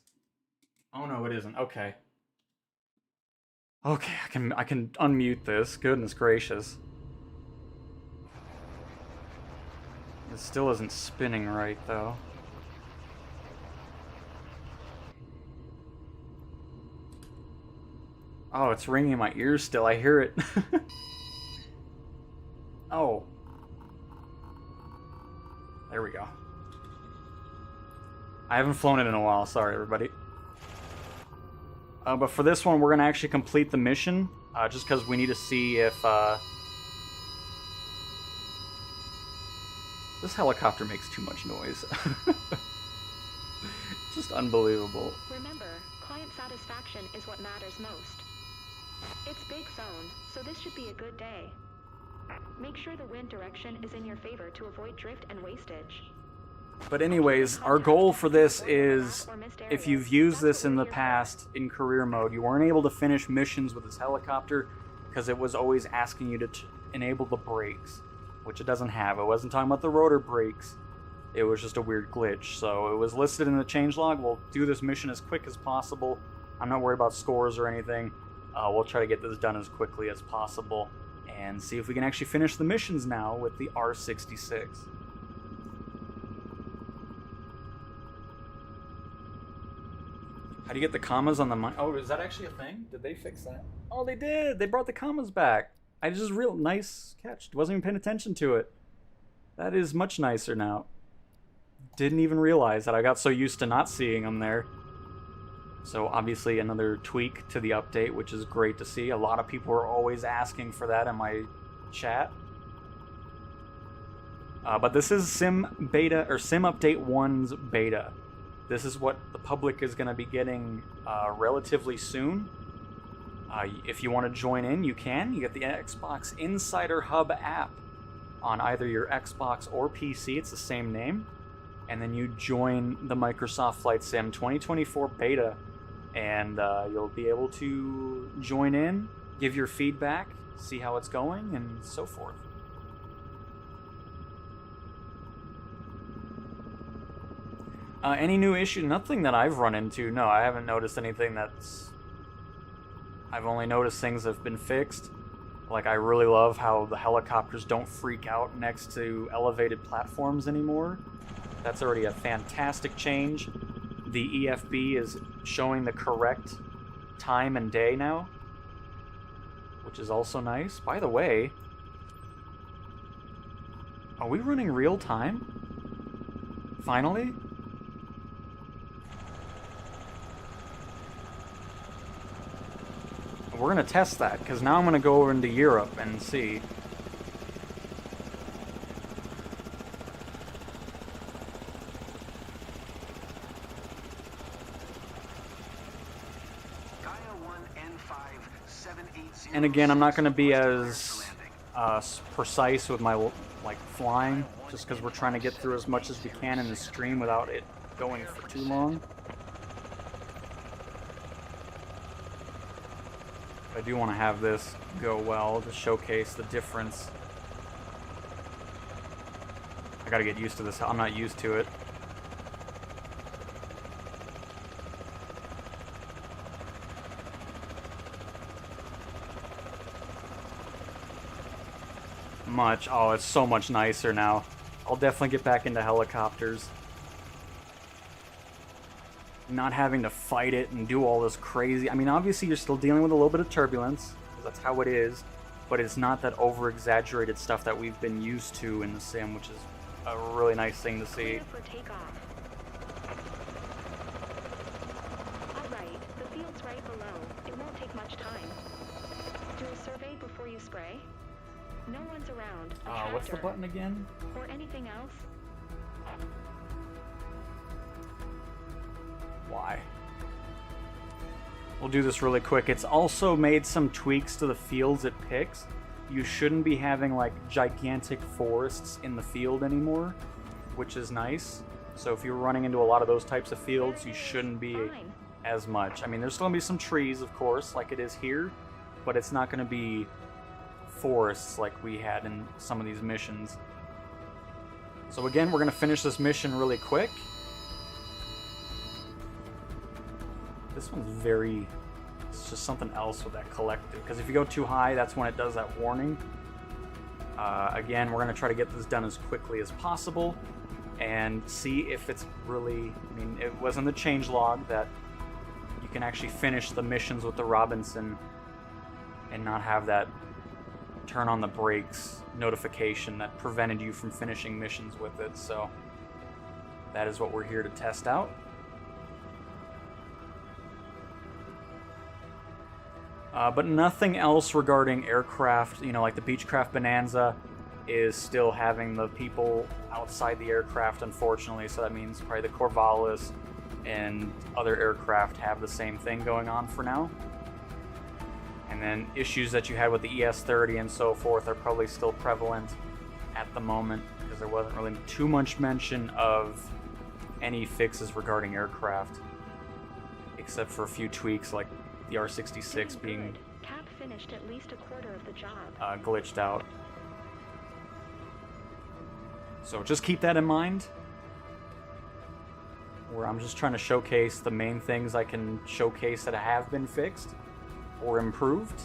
Oh no, it isn't. Okay. Okay, I can unmute this. Goodness gracious. It still isn't spinning right though. Oh, it's ringing in my ears still. I hear it. Oh. There we go. I haven't flown it in a while. Sorry, everybody. But for this one, we're going to actually complete the mission. Just because we need to see if... This helicopter makes too much noise. Just unbelievable. Remember, client satisfaction is what matters most. It's Big Zone, so this should be a good day. Make sure the wind direction is in your favor to avoid drift and wastage. But anyways, our goal for this is, if you've used this in the past in career mode, you weren't able to finish missions with this helicopter because it was always asking you to enable the brakes, which it doesn't have. It wasn't talking about the rotor brakes. It was just a weird glitch. So it was listed in the changelog. We'll do this mission as quick as possible. I'm not worried about scores or anything. We'll try to get this done as quickly as possible and see if we can actually finish the missions now with the R66. How do you get the commas on the mic? Oh, is that actually a thing? Did they fix that? Oh, they did! They brought the commas back. I just real nice catch. Wasn't even paying attention to it. That is much nicer now. Didn't even realize that. I got so used to not seeing them there. So obviously another tweak to the update, which is great to see. A lot of people are always asking for that in my chat. But this is Sim Beta, or Sim Update 1's beta. This is what the public is going to be getting relatively soon. If you want to join in, you can. You get the Xbox Insider Hub app on either your Xbox or PC. It's the same name. And then you join the Microsoft Flight Sim 2024 beta, and you'll be able to join in, give your feedback, see how it's going, and so forth. Any new issue? Nothing that I've run into. No, I haven't noticed anything that's... I've only noticed things have been fixed. Like, I really love how the helicopters don't freak out next to elevated platforms anymore. That's already a fantastic change. The EFB is showing the correct time and day now, which is also nice. By the way, are we running real time? Finally? We're going to test that, because now I'm going to go over into Europe and see. And again, I'm not going to be as precise with my flying, just because we're trying to get through as much as we can in the stream without it going for too long. I do want to have this go well to showcase the difference. I gotta get used to this. I'm not used to it. Much. Oh, it's so much nicer now. I'll definitely get back into helicopters. Not having to fight it and do all this crazy... I mean, obviously you're still dealing with a little bit of turbulence, because that's how it is, but it's not that over-exaggerated stuff that we've been used to in the sim, which is a really nice thing to see. Clear for takeoff. Alright, the field's right below. It won't take much time. Do a survey before you spray. No one's around. What's the button again? Or anything else? Why? we'll do this really quick. It's also made some tweaks to the fields it picks. You shouldn't be having like gigantic forests in the field anymore, which is nice. So if you're running into a lot of those types of fields, you shouldn't be as much. I mean, there's still gonna be some trees, of course, like it is here, but it's not gonna be forests like we had in some of these missions. So again, we're gonna finish this mission really quick. This one's very... it's just something else with that collective, because if you go too high, that's when it does that warning. Again, we're gonna try to get this done as quickly as possible and see if it's really... I mean, it was in the changelog that you can actually finish the missions with the Robinson and not have that turn on the brakes notification that prevented you from finishing missions with it. So that is what we're here to test out. But nothing else regarding aircraft. You know, like the Beechcraft Bonanza is still having the people outside the aircraft, unfortunately. So that means probably the Corvallis and other aircraft have the same thing going on for now. And then issues that you had with the ES-30 and so forth are probably still prevalent at the moment, because there wasn't really too much mention of any fixes regarding aircraft, except for a few tweaks like the R-66 being Cap finished at least a quarter of the job. glitched out. So just keep that in mind, where I'm just trying to showcase the main things I can showcase that have been fixed or improved.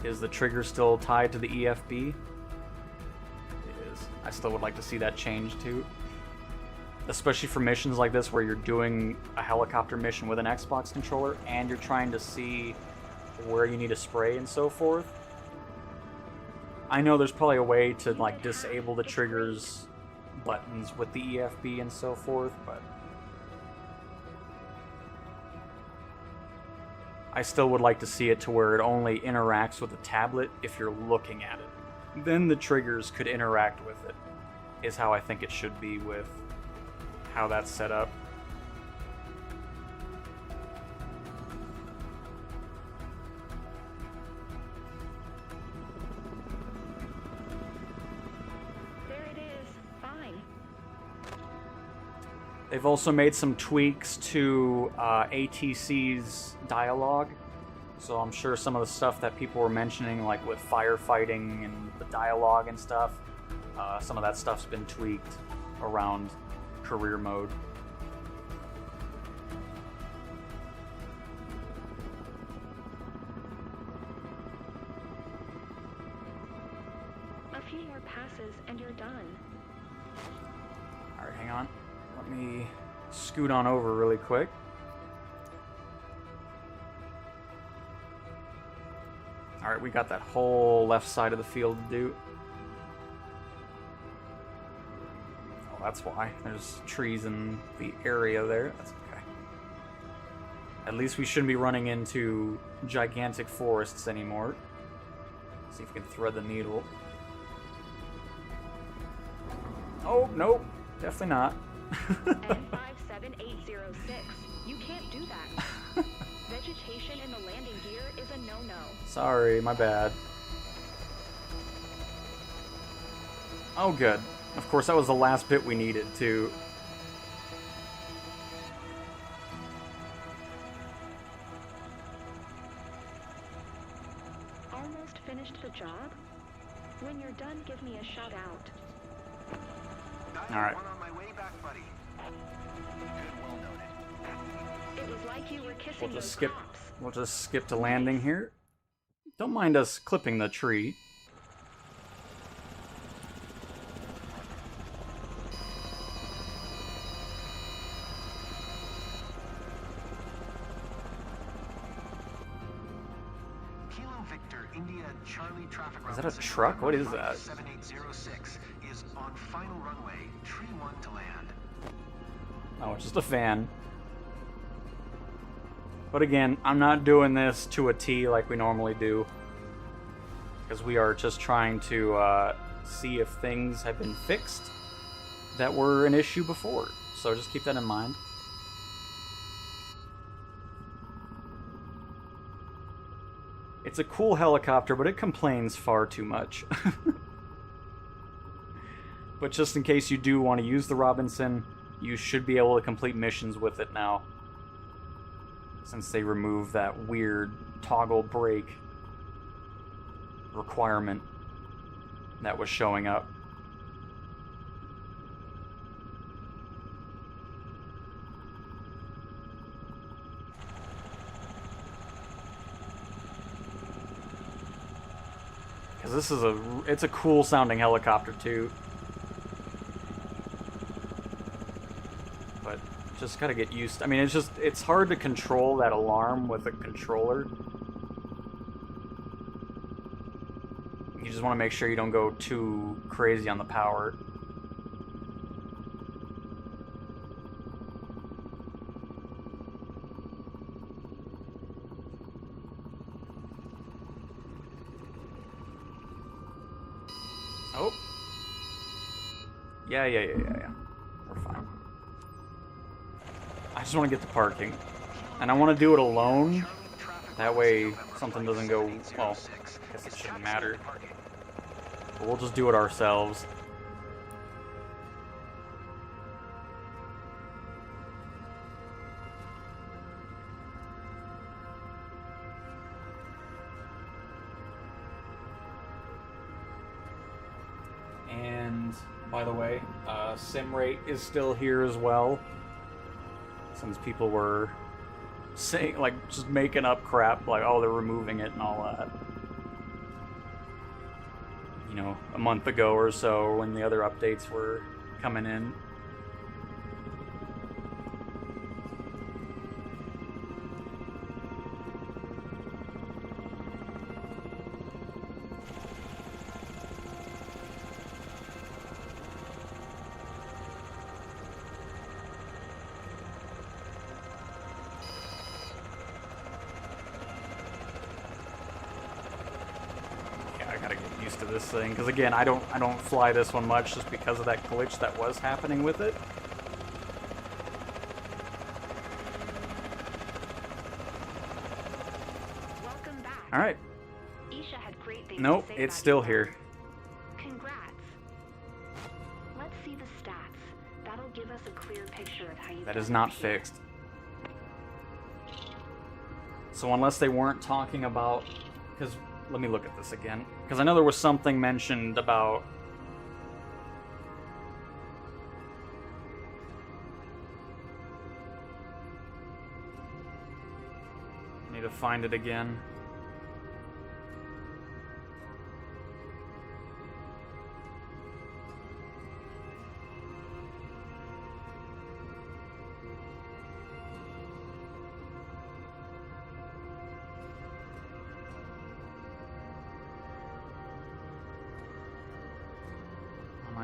Is the trigger still tied to the EFB? It is. I still would like to see that change too. Especially for missions like this where you're doing a helicopter mission with an Xbox controller and you're trying to see where you need to spray and so forth. I know there's probably a way to like disable the triggers buttons with the EFB and so forth, but I still would like to see it to where it only interacts with the tablet if you're looking at it. Then the triggers could interact with it, is how I think it should be with how that's set up. There it is. Fine. They've also made some tweaks to ATC's dialogue. So I'm sure some of the stuff that people were mentioning, like with firefighting and the dialogue and stuff, some of that stuff's been tweaked around career mode. A few more passes and you're done. Alright, hang on. Let me scoot on over really quick. Alright, we got that whole left side of the field to do. Oh, that's why. There's trees in the area there. That's okay. At least we shouldn't be running into gigantic forests anymore. See if we can thread the needle. Oh, nope. Definitely not. N57806. You can't do that. Vegetation in the landing gear is a no-no. Sorry, my bad. Oh, good. Of course, that was the last bit we needed, too. Almost finished the job? When you're done, give me a shout out. Dial All right. one on my way back, buddy. Good, well noted. It was like you were kissing We'll those just skip. cops. We'll just skip to landing here. Don't mind us clipping the tree. Kilo Victor, India, Charlie traffic Is that a Robinson truck? What is number that? 7806 is on final runway, tree 1 to land. Oh, it's just a van. But again, I'm not doing this to a T like we normally do, because we are just trying to see if things have been fixed that were an issue before. So just keep that in mind. It's a cool helicopter, but it complains far too much. But just in case you do want to use the Robinson, you should be able to complete missions with it now, since they removed that weird toggle brake requirement that was showing up. Because this is it's a cool sounding helicopter too. But just gotta get used to, I mean, it's hard to control that alarm with a controller. You just want to make sure you don't go too crazy on the power. Oh. Yeah. We're fine. I just want to get to parking. And I want to do it alone. That way something doesn't go, well, I guess it shouldn't matter. But we'll just do it ourselves. And by the way, sim rate is still here as well. Since people were saying, like, just making up crap, like, oh, they're removing it and all that. You know, a month ago or so when the other updates were coming in. This thing, because again, I don't fly this one much just because of that glitch that was happening with it. Welcome back. All right. Isha had great things Nope, to say it's about still you. here. Congrats. Let's see the stats. That'll give us a clear picture of how you. That is not fixed. So unless they weren't talking about, because let me look at this again, because I know there was something mentioned about I need to find it again.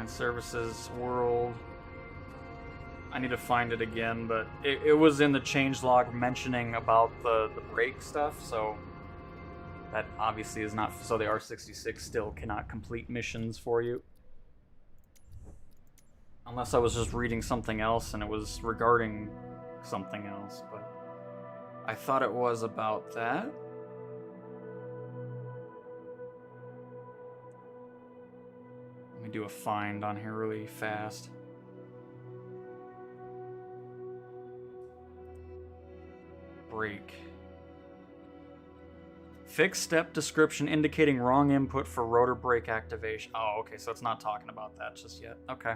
Services world. I need to find it again, but it was in the changelog mentioning about the brake stuff, so that obviously is not, so the R66 still cannot complete missions for you. Unless I was just reading something else and it was regarding something else, but I thought it was about that. Let me do a find on here really fast. Brake. Fixed step description indicating wrong input for rotor brake activation. Oh, okay, so it's not talking about that just yet. Okay.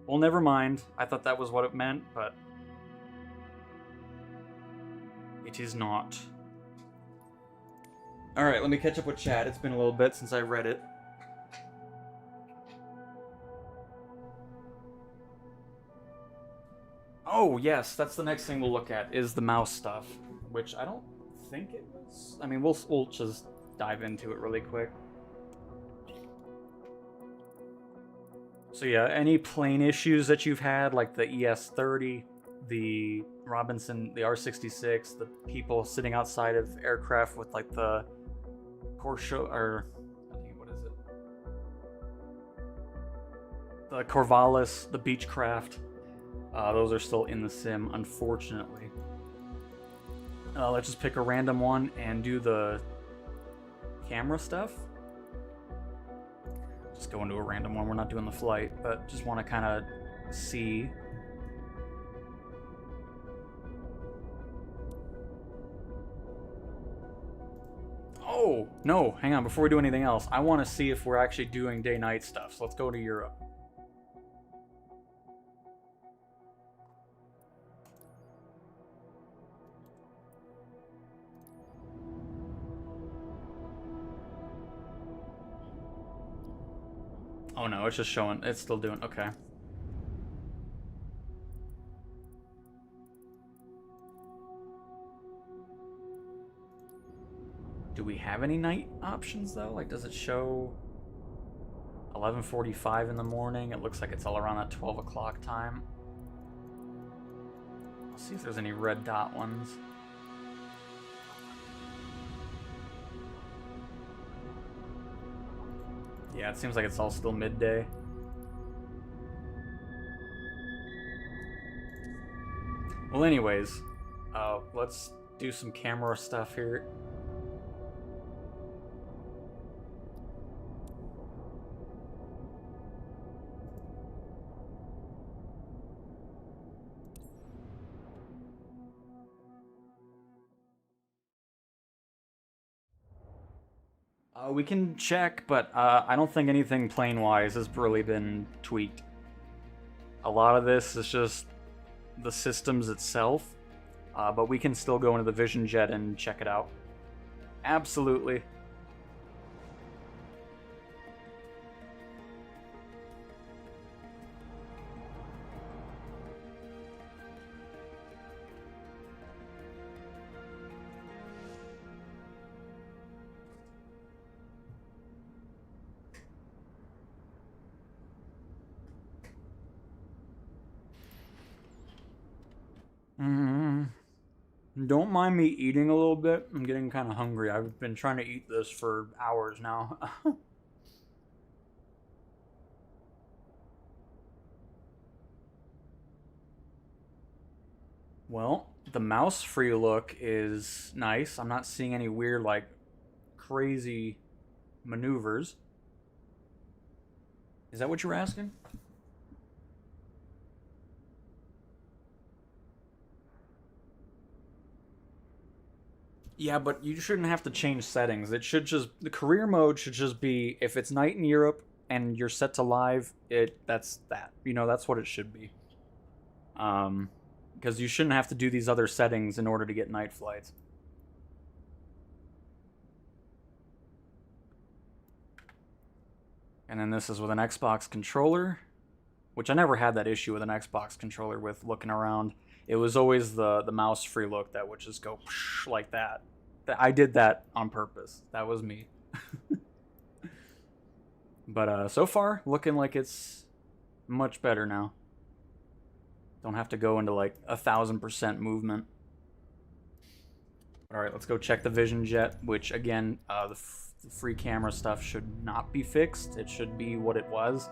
Well, never mind. I thought that was what it meant, but it is not. Alright, let me catch up with chat. It's been a little bit since I read it. Oh, yes, that's the next thing we'll look at, is the mouse stuff, which I don't think it was. I mean, we'll just dive into it really quick. So yeah, any plane issues that you've had, like the ES-30, the Robinson, the R-66, the people sitting outside of aircraft with like the Porsche, or Corvallis, the Beechcraft. Those are still in the sim, unfortunately. Let's just pick a random one and do the camera stuff. Just go into a random one. We're not doing the flight, but just want to kind of see. Oh, no, hang on. Before we do anything else, I want to see if we're actually doing day-night stuff. So let's go to Europe. Oh no, it's just showing. It's still doing. Okay. Do we have any night options though? Like, does it show 11:45 in the morning? It looks like it's all around that 12 o'clock time. Let's see if there's any red dot ones. Yeah, it seems like it's all still midday. Well, anyways, let's do some camera stuff here. We can check, but I don't think anything plane-wise has really been tweaked. A lot of this is just the systems itself, but we can still go into the Vision Jet and check it out. Absolutely. Don't mind me eating a little bit. I'm getting kind of hungry. I've been trying to eat this for hours now. Well, the mouse-free look is nice. I'm not seeing any weird, like, crazy maneuvers. Is that what you were asking? Yeah, but you shouldn't have to change settings. It should just the career mode should just be if it's night in Europe and you're set to live, that's that. You know, that's what it should be. Because you shouldn't have to do these other settings in order to get night flights. And then this is with an Xbox controller, which I never had that issue with an Xbox controller with looking around. It was always the mouse free look that would just go like that. I did that on purpose. That was me. But so far, looking like it's much better now. Don't have to go into like 1,000% movement. All right, let's go check the Vision Jet, which again, the free camera stuff should not be fixed. It should be what it was,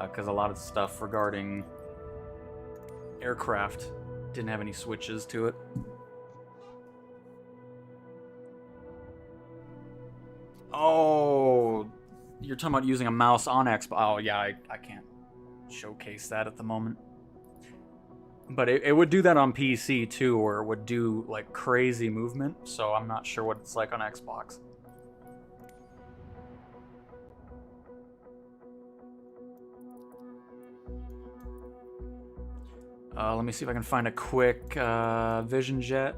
because a lot of stuff regarding aircraft didn't have any switches to it. Oh, you're talking about using a mouse on Xbox. Oh, yeah, I can't showcase that at the moment. But it would do that on PC too, or it would do like crazy movement, so I'm not sure what it's like on Xbox. Let me see if I can find a quick Vision Jet.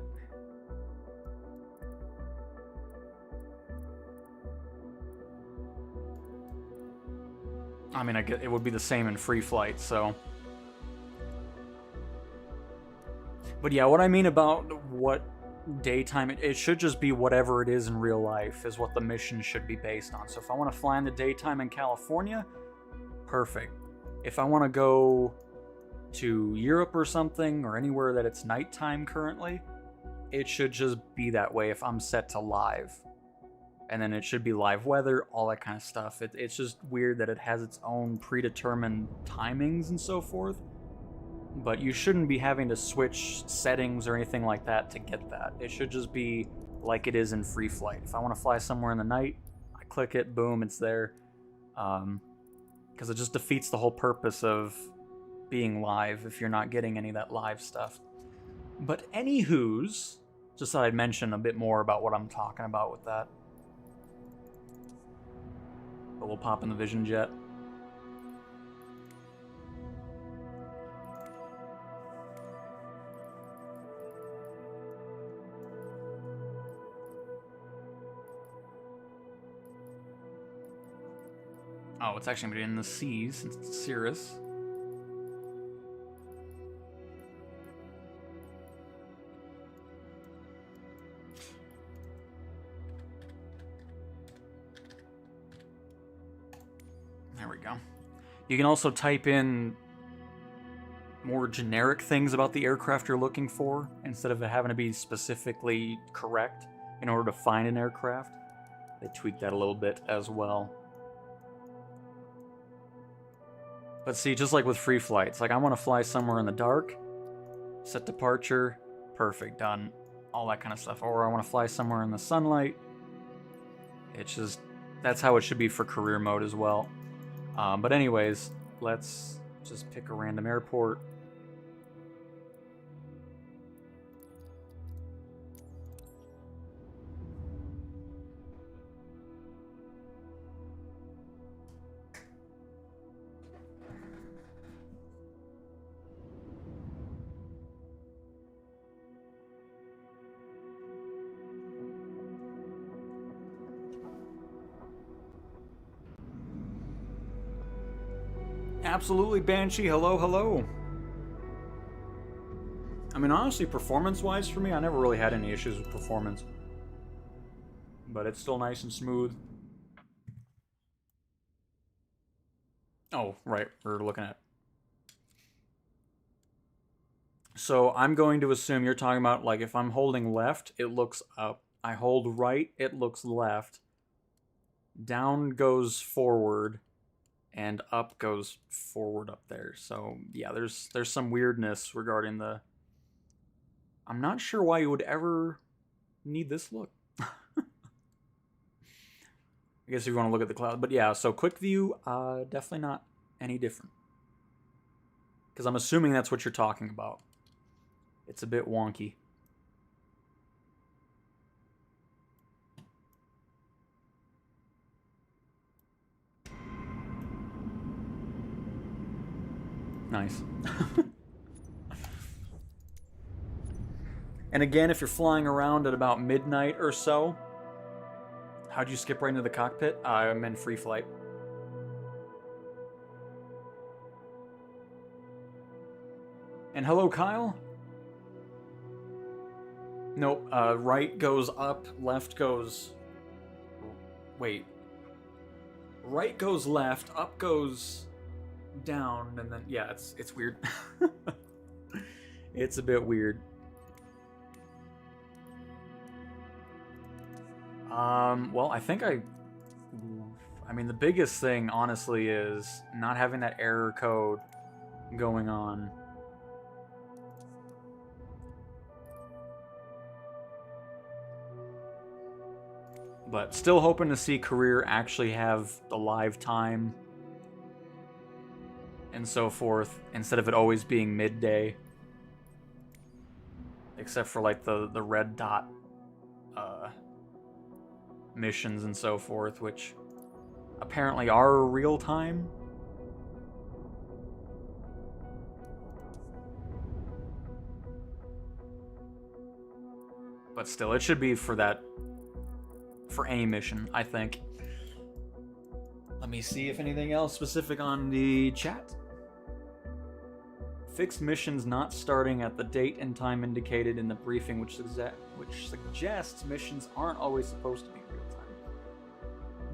I mean, I get it would be the same in free flight, so. But yeah, what I mean about what daytime, it should just be whatever it is in real life is what the mission should be based on. So if I want to fly in the daytime in California, perfect. If I want to go to Europe or something, or anywhere that it's nighttime currently, it should just be that way if I'm set to live. and then it should be live weather, all that kind of stuff. It's just weird that it has its own predetermined timings and so forth. But you shouldn't be having to switch settings or anything like that to get that. It should just be like it is in free flight. If I want to fly somewhere in the night, I click it, boom, it's there. Because it just defeats the whole purpose of being live if you're not getting any of that live stuff. But anywho's, just thought I'd mention a bit more about what I'm talking about with that. But we'll pop in the Vision Jet. Oh, it's actually going to be in the seas since it's Cirrus. There we go. You can also type in more generic things about the aircraft you're looking for instead of it having to be specifically correct in order to find an aircraft. They tweaked that a little bit as well. But see, just like with free flights, like I want to fly somewhere in the dark, set departure, perfect, done, all that kind of stuff. Or I want to fly somewhere in the sunlight. It's just, that's how it should be for career mode as well. But anyways, let's just pick a random airport. Absolutely, Banshee. Hello, hello. I mean, honestly, performance-wise for me, I never really had any issues with performance. But it's still nice and smooth. Oh, right. We're looking at... So I'm going to assume you're talking about, like, if I'm holding left, it looks up. I hold right, it looks left. Down goes forward. And up goes forward up there. So, yeah, there's some weirdness regarding the... I'm not sure why you would ever need this look. I guess if you want to look at the cloud. But yeah, so quick view, definitely not any different. Because I'm assuming that's what you're talking about. It's a bit wonky. Nice. And again, if you're flying around at about midnight or so, how'd you skip right into the cockpit? I'm in free flight. And hello, Kyle. Nope, right goes up, left goes... Wait. Right goes left, up goes... down, and then yeah, it's weird. It's a bit weird. Well, I think I mean, the biggest thing honestly is not having that error code going on. But still hoping to see Career actually have the live time and so forth, instead of it always being midday. Except for like the red dot missions and so forth, which apparently are real time. But still, it should be for that, for any mission, I think. Let me see if anything else specific on the chat. Fixed missions not starting at the date and time indicated in the briefing, which suggests missions aren't always supposed to be real time.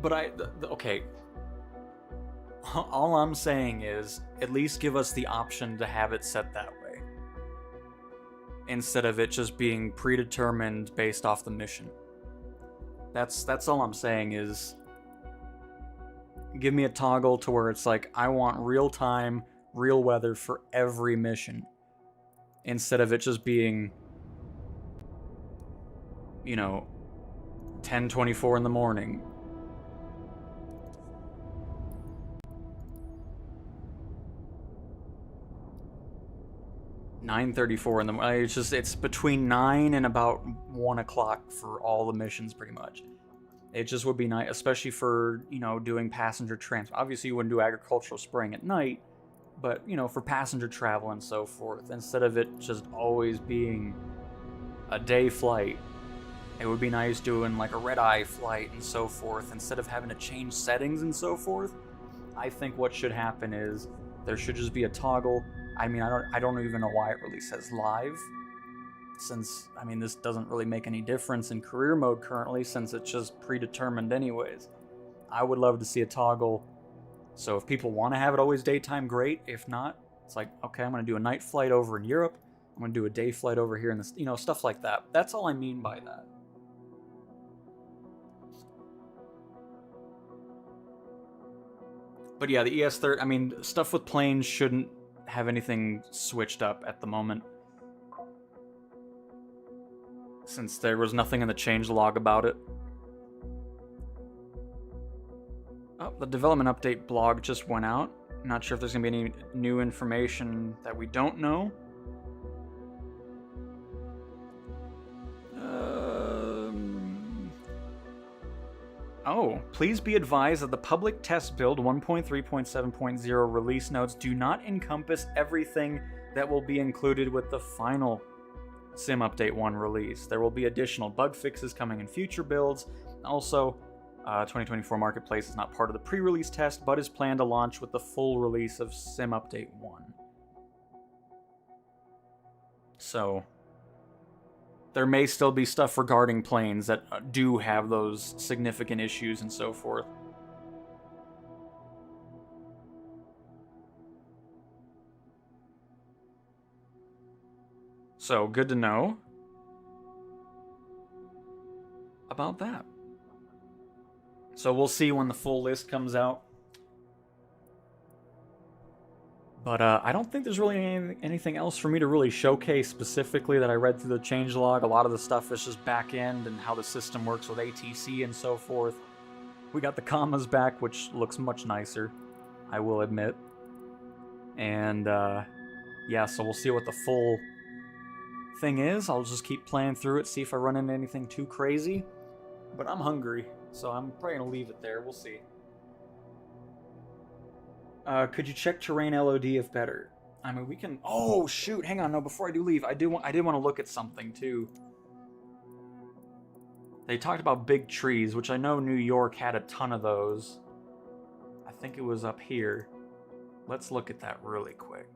But okay. All I'm saying is, at least give us the option to have it set that way, instead of it just being predetermined based off the mission. That's all I'm saying is give me a toggle to where it's like I want real time, real weather for every mission. Instead of it just being, you know, 10:24 in the morning. $9:34 in the morning. It's between 9 and about 1 o'clock for all the missions, pretty much. It just would be nice, especially for, you know, doing passenger transport. Obviously, you wouldn't do agricultural spraying at night, but, you know, for passenger travel and so forth, instead of it just always being a day flight, it would be nice doing like a red-eye flight and so forth, instead of having to change settings and so forth. I think what should happen is there should just be a toggle. I mean, I don't even know why it really says live, since, I mean, this doesn't really make any difference in career mode currently, since it's just predetermined anyways. I would love to see a toggle, so if people want to have it always daytime, great. If not, it's like, okay, I'm going to do a night flight over in Europe, I'm going to do a day flight over here in this, you know, stuff like that. That's all I mean by that. But yeah, the ES-30, I mean, stuff with planes shouldn't have anything switched up at the moment, since there was nothing in the changelog about it. Oh, the development update blog just went out. Not sure if there's going to be any new information that we don't know. Oh, please be advised that the public test build 1.3.7.0 release notes do not encompass everything that will be included with the final Sim Update 1 release. There will be additional bug fixes coming in future builds. Also, 2024 Marketplace is not part of the pre-release test, but is planned to launch with the full release of Sim Update 1. So, there may still be stuff regarding planes that do have those significant issues and so forth. So, good to know about that. So we'll see when the full list comes out. But I don't think there's really anything else for me to really showcase specifically that I read through the changelog. A lot of the stuff is just back end and how the system works with ATC and so forth. We got the commas back, which looks much nicer, I will admit. And yeah, so we'll see what the full thing is. I'll just keep playing through it, see if I run into anything too crazy. But I'm hungry, so I'm probably going to leave it there. We'll see. Could you check terrain LOD if better? I mean, we can... Oh, shoot! Hang on, no, before I do leave, I did want to look at something, too. They talked about big trees, which I know New York had a ton of those. I think it was up here. Let's look at that really quick.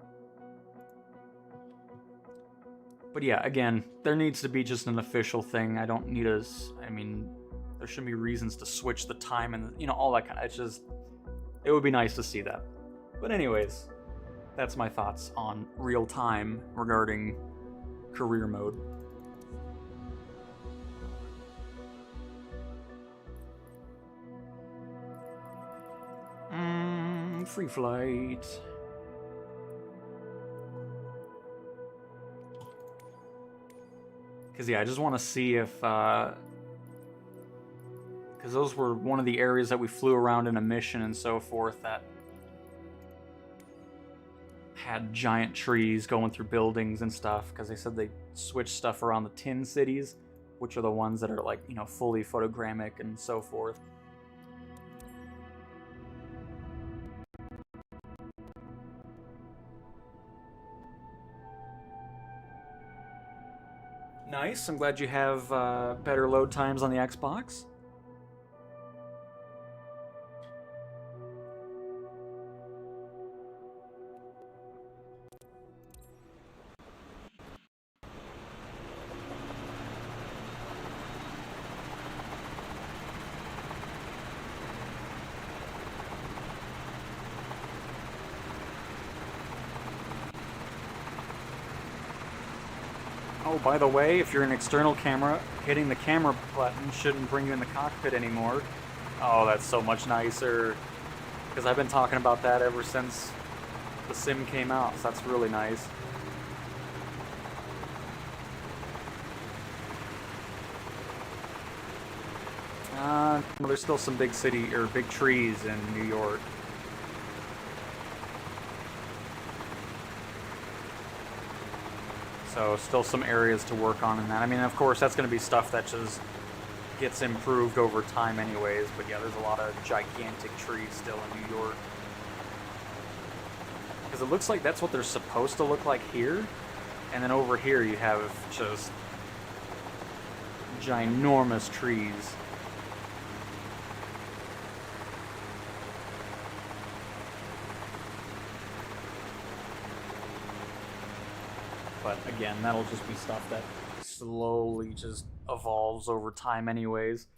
But yeah, again, there needs to be just an official thing. I don't need a... I mean, there shouldn't be reasons to switch the time and, you know, all that kind of... It's just... It would be nice to see that. But anyways, that's my thoughts on real time regarding career mode. Free flight. Because yeah, I just want to see if... Because those were one of the areas that we flew around in a mission and so forth that had giant trees going through buildings and stuff, because they said they switched stuff around the tin cities, which are the ones that are like, you know, fully photogrammic and so forth. Nice, I'm glad you have better load times on the Xbox. Oh, by the way, if you're an external camera, hitting the camera button shouldn't bring you in the cockpit anymore. Oh, that's so much nicer. Because I've been talking about that ever since the sim came out, so that's really nice. Well, there's still some big trees in New York. So still some areas to work on in that. I mean, of course, that's going to be stuff that just gets improved over time anyways. But yeah, there's a lot of gigantic trees still in New York. Because it looks like that's what they're supposed to look like here. And then over here you have just ginormous trees. But again, that'll just be stuff that slowly just evolves over time anyways.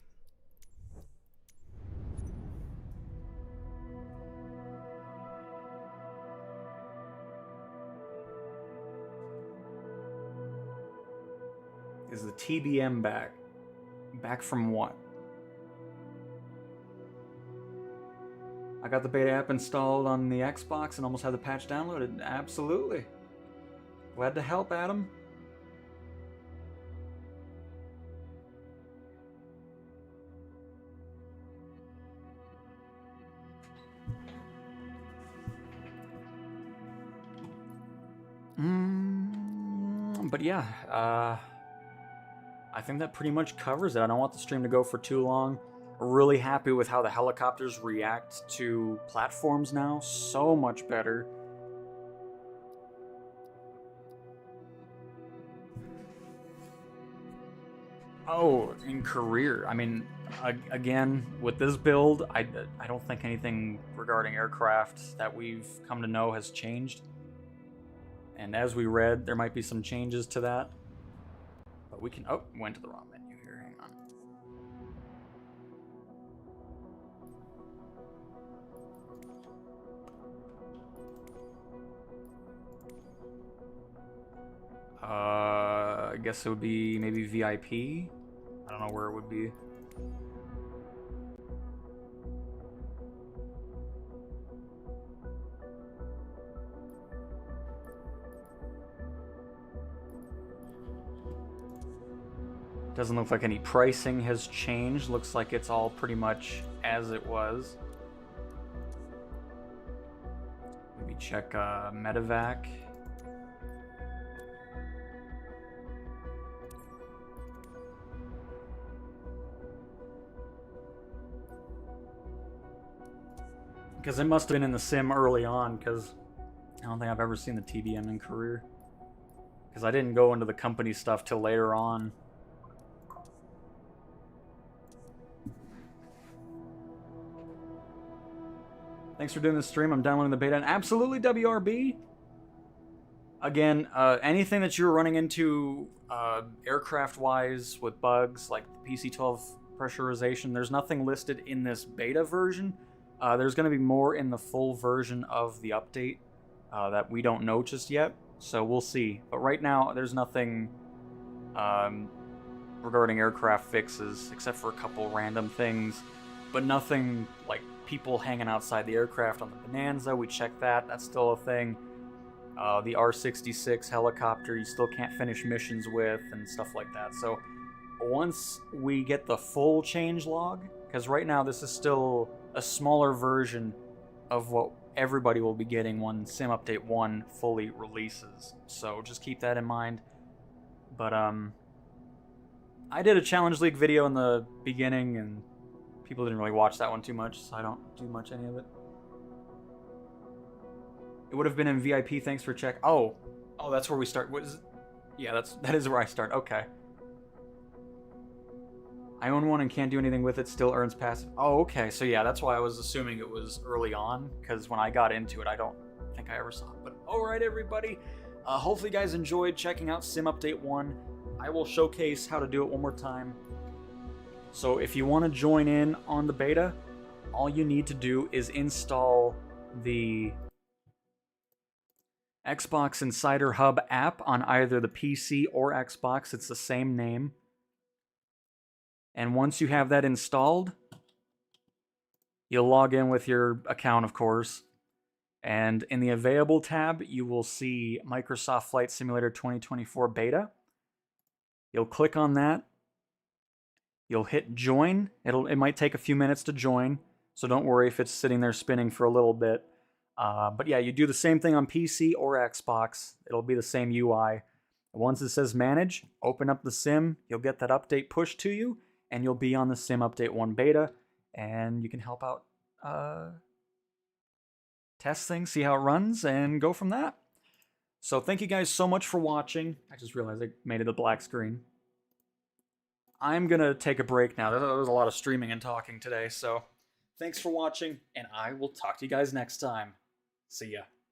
Is the TBM back? Back from what? I got the beta app installed on the Xbox and almost had the patch downloaded. Absolutely. Glad to help, Adam. But yeah, I think that pretty much covers it. I don't want the stream to go for too long. Really happy with how the helicopters react to platforms now. So much better. Oh, in career. I mean, again, with this build, I don't think anything regarding aircraft that we've come to know has changed. And as we read, there might be some changes to that. But we can... Oh, went to the wrong menu here. Hang on. I guess it would be maybe VIP? I don't know where it would be. Doesn't look like any pricing has changed. Looks like it's all pretty much as it was. Maybe check medevac. Because it must have been in the sim early on, because I don't think I've ever seen the TBM in career. Because I didn't go into the company stuff till later on. Thanks for doing this stream. I'm downloading the beta. And absolutely, WRB. Again, anything that you're running into aircraft-wise with bugs, like the PC-12 pressurization, there's nothing listed in this beta version. There's going to be more in the full version of the update that we don't know just yet. So we'll see. But right now, there's nothing regarding aircraft fixes, except for a couple random things. But nothing like people hanging outside the aircraft on the Bonanza. We checked that. That's still a thing. The R-66 helicopter you still can't finish missions with and stuff like that. So once we get the full changelog, because right now this is still a smaller version of what everybody will be getting when Sim Update 1 fully releases. So just keep that in mind. But I did a Challenge League video in the beginning and people didn't really watch that one too much, so I don't do much any of it. It would have been in VIP, thanks for check. Oh, that's where we start. What is it? Yeah, that is where I start. Okay. I own one and can't do anything with it, still earns passive. Oh, okay. So yeah, that's why I was assuming it was early on, because when I got into it, I don't think I ever saw it. But alright, everybody. Hopefully you guys enjoyed checking out Sim Update 1. I will showcase how to do it one more time. So if you want to join in on the beta, all you need to do is install the Xbox Insider Hub app on either the PC or Xbox. It's the same name. And once you have that installed, you'll log in with your account, of course. And in the Available tab, you will see Microsoft Flight Simulator 2024 Beta. You'll click on that. You'll hit join. It might take a few minutes to join, so don't worry if it's sitting there spinning for a little bit. But yeah, you do the same thing on PC or Xbox. It'll be the same UI. Once it says manage, open up the sim. You'll get that update pushed to you, and you'll be on the Sim Update 1 beta, and you can help out test things, see how it runs, and go from that. So thank you guys so much for watching. I just realized I made it a black screen. I'm going to take a break now. There was a lot of streaming and talking today, so thanks for watching, and I will talk to you guys next time. See ya.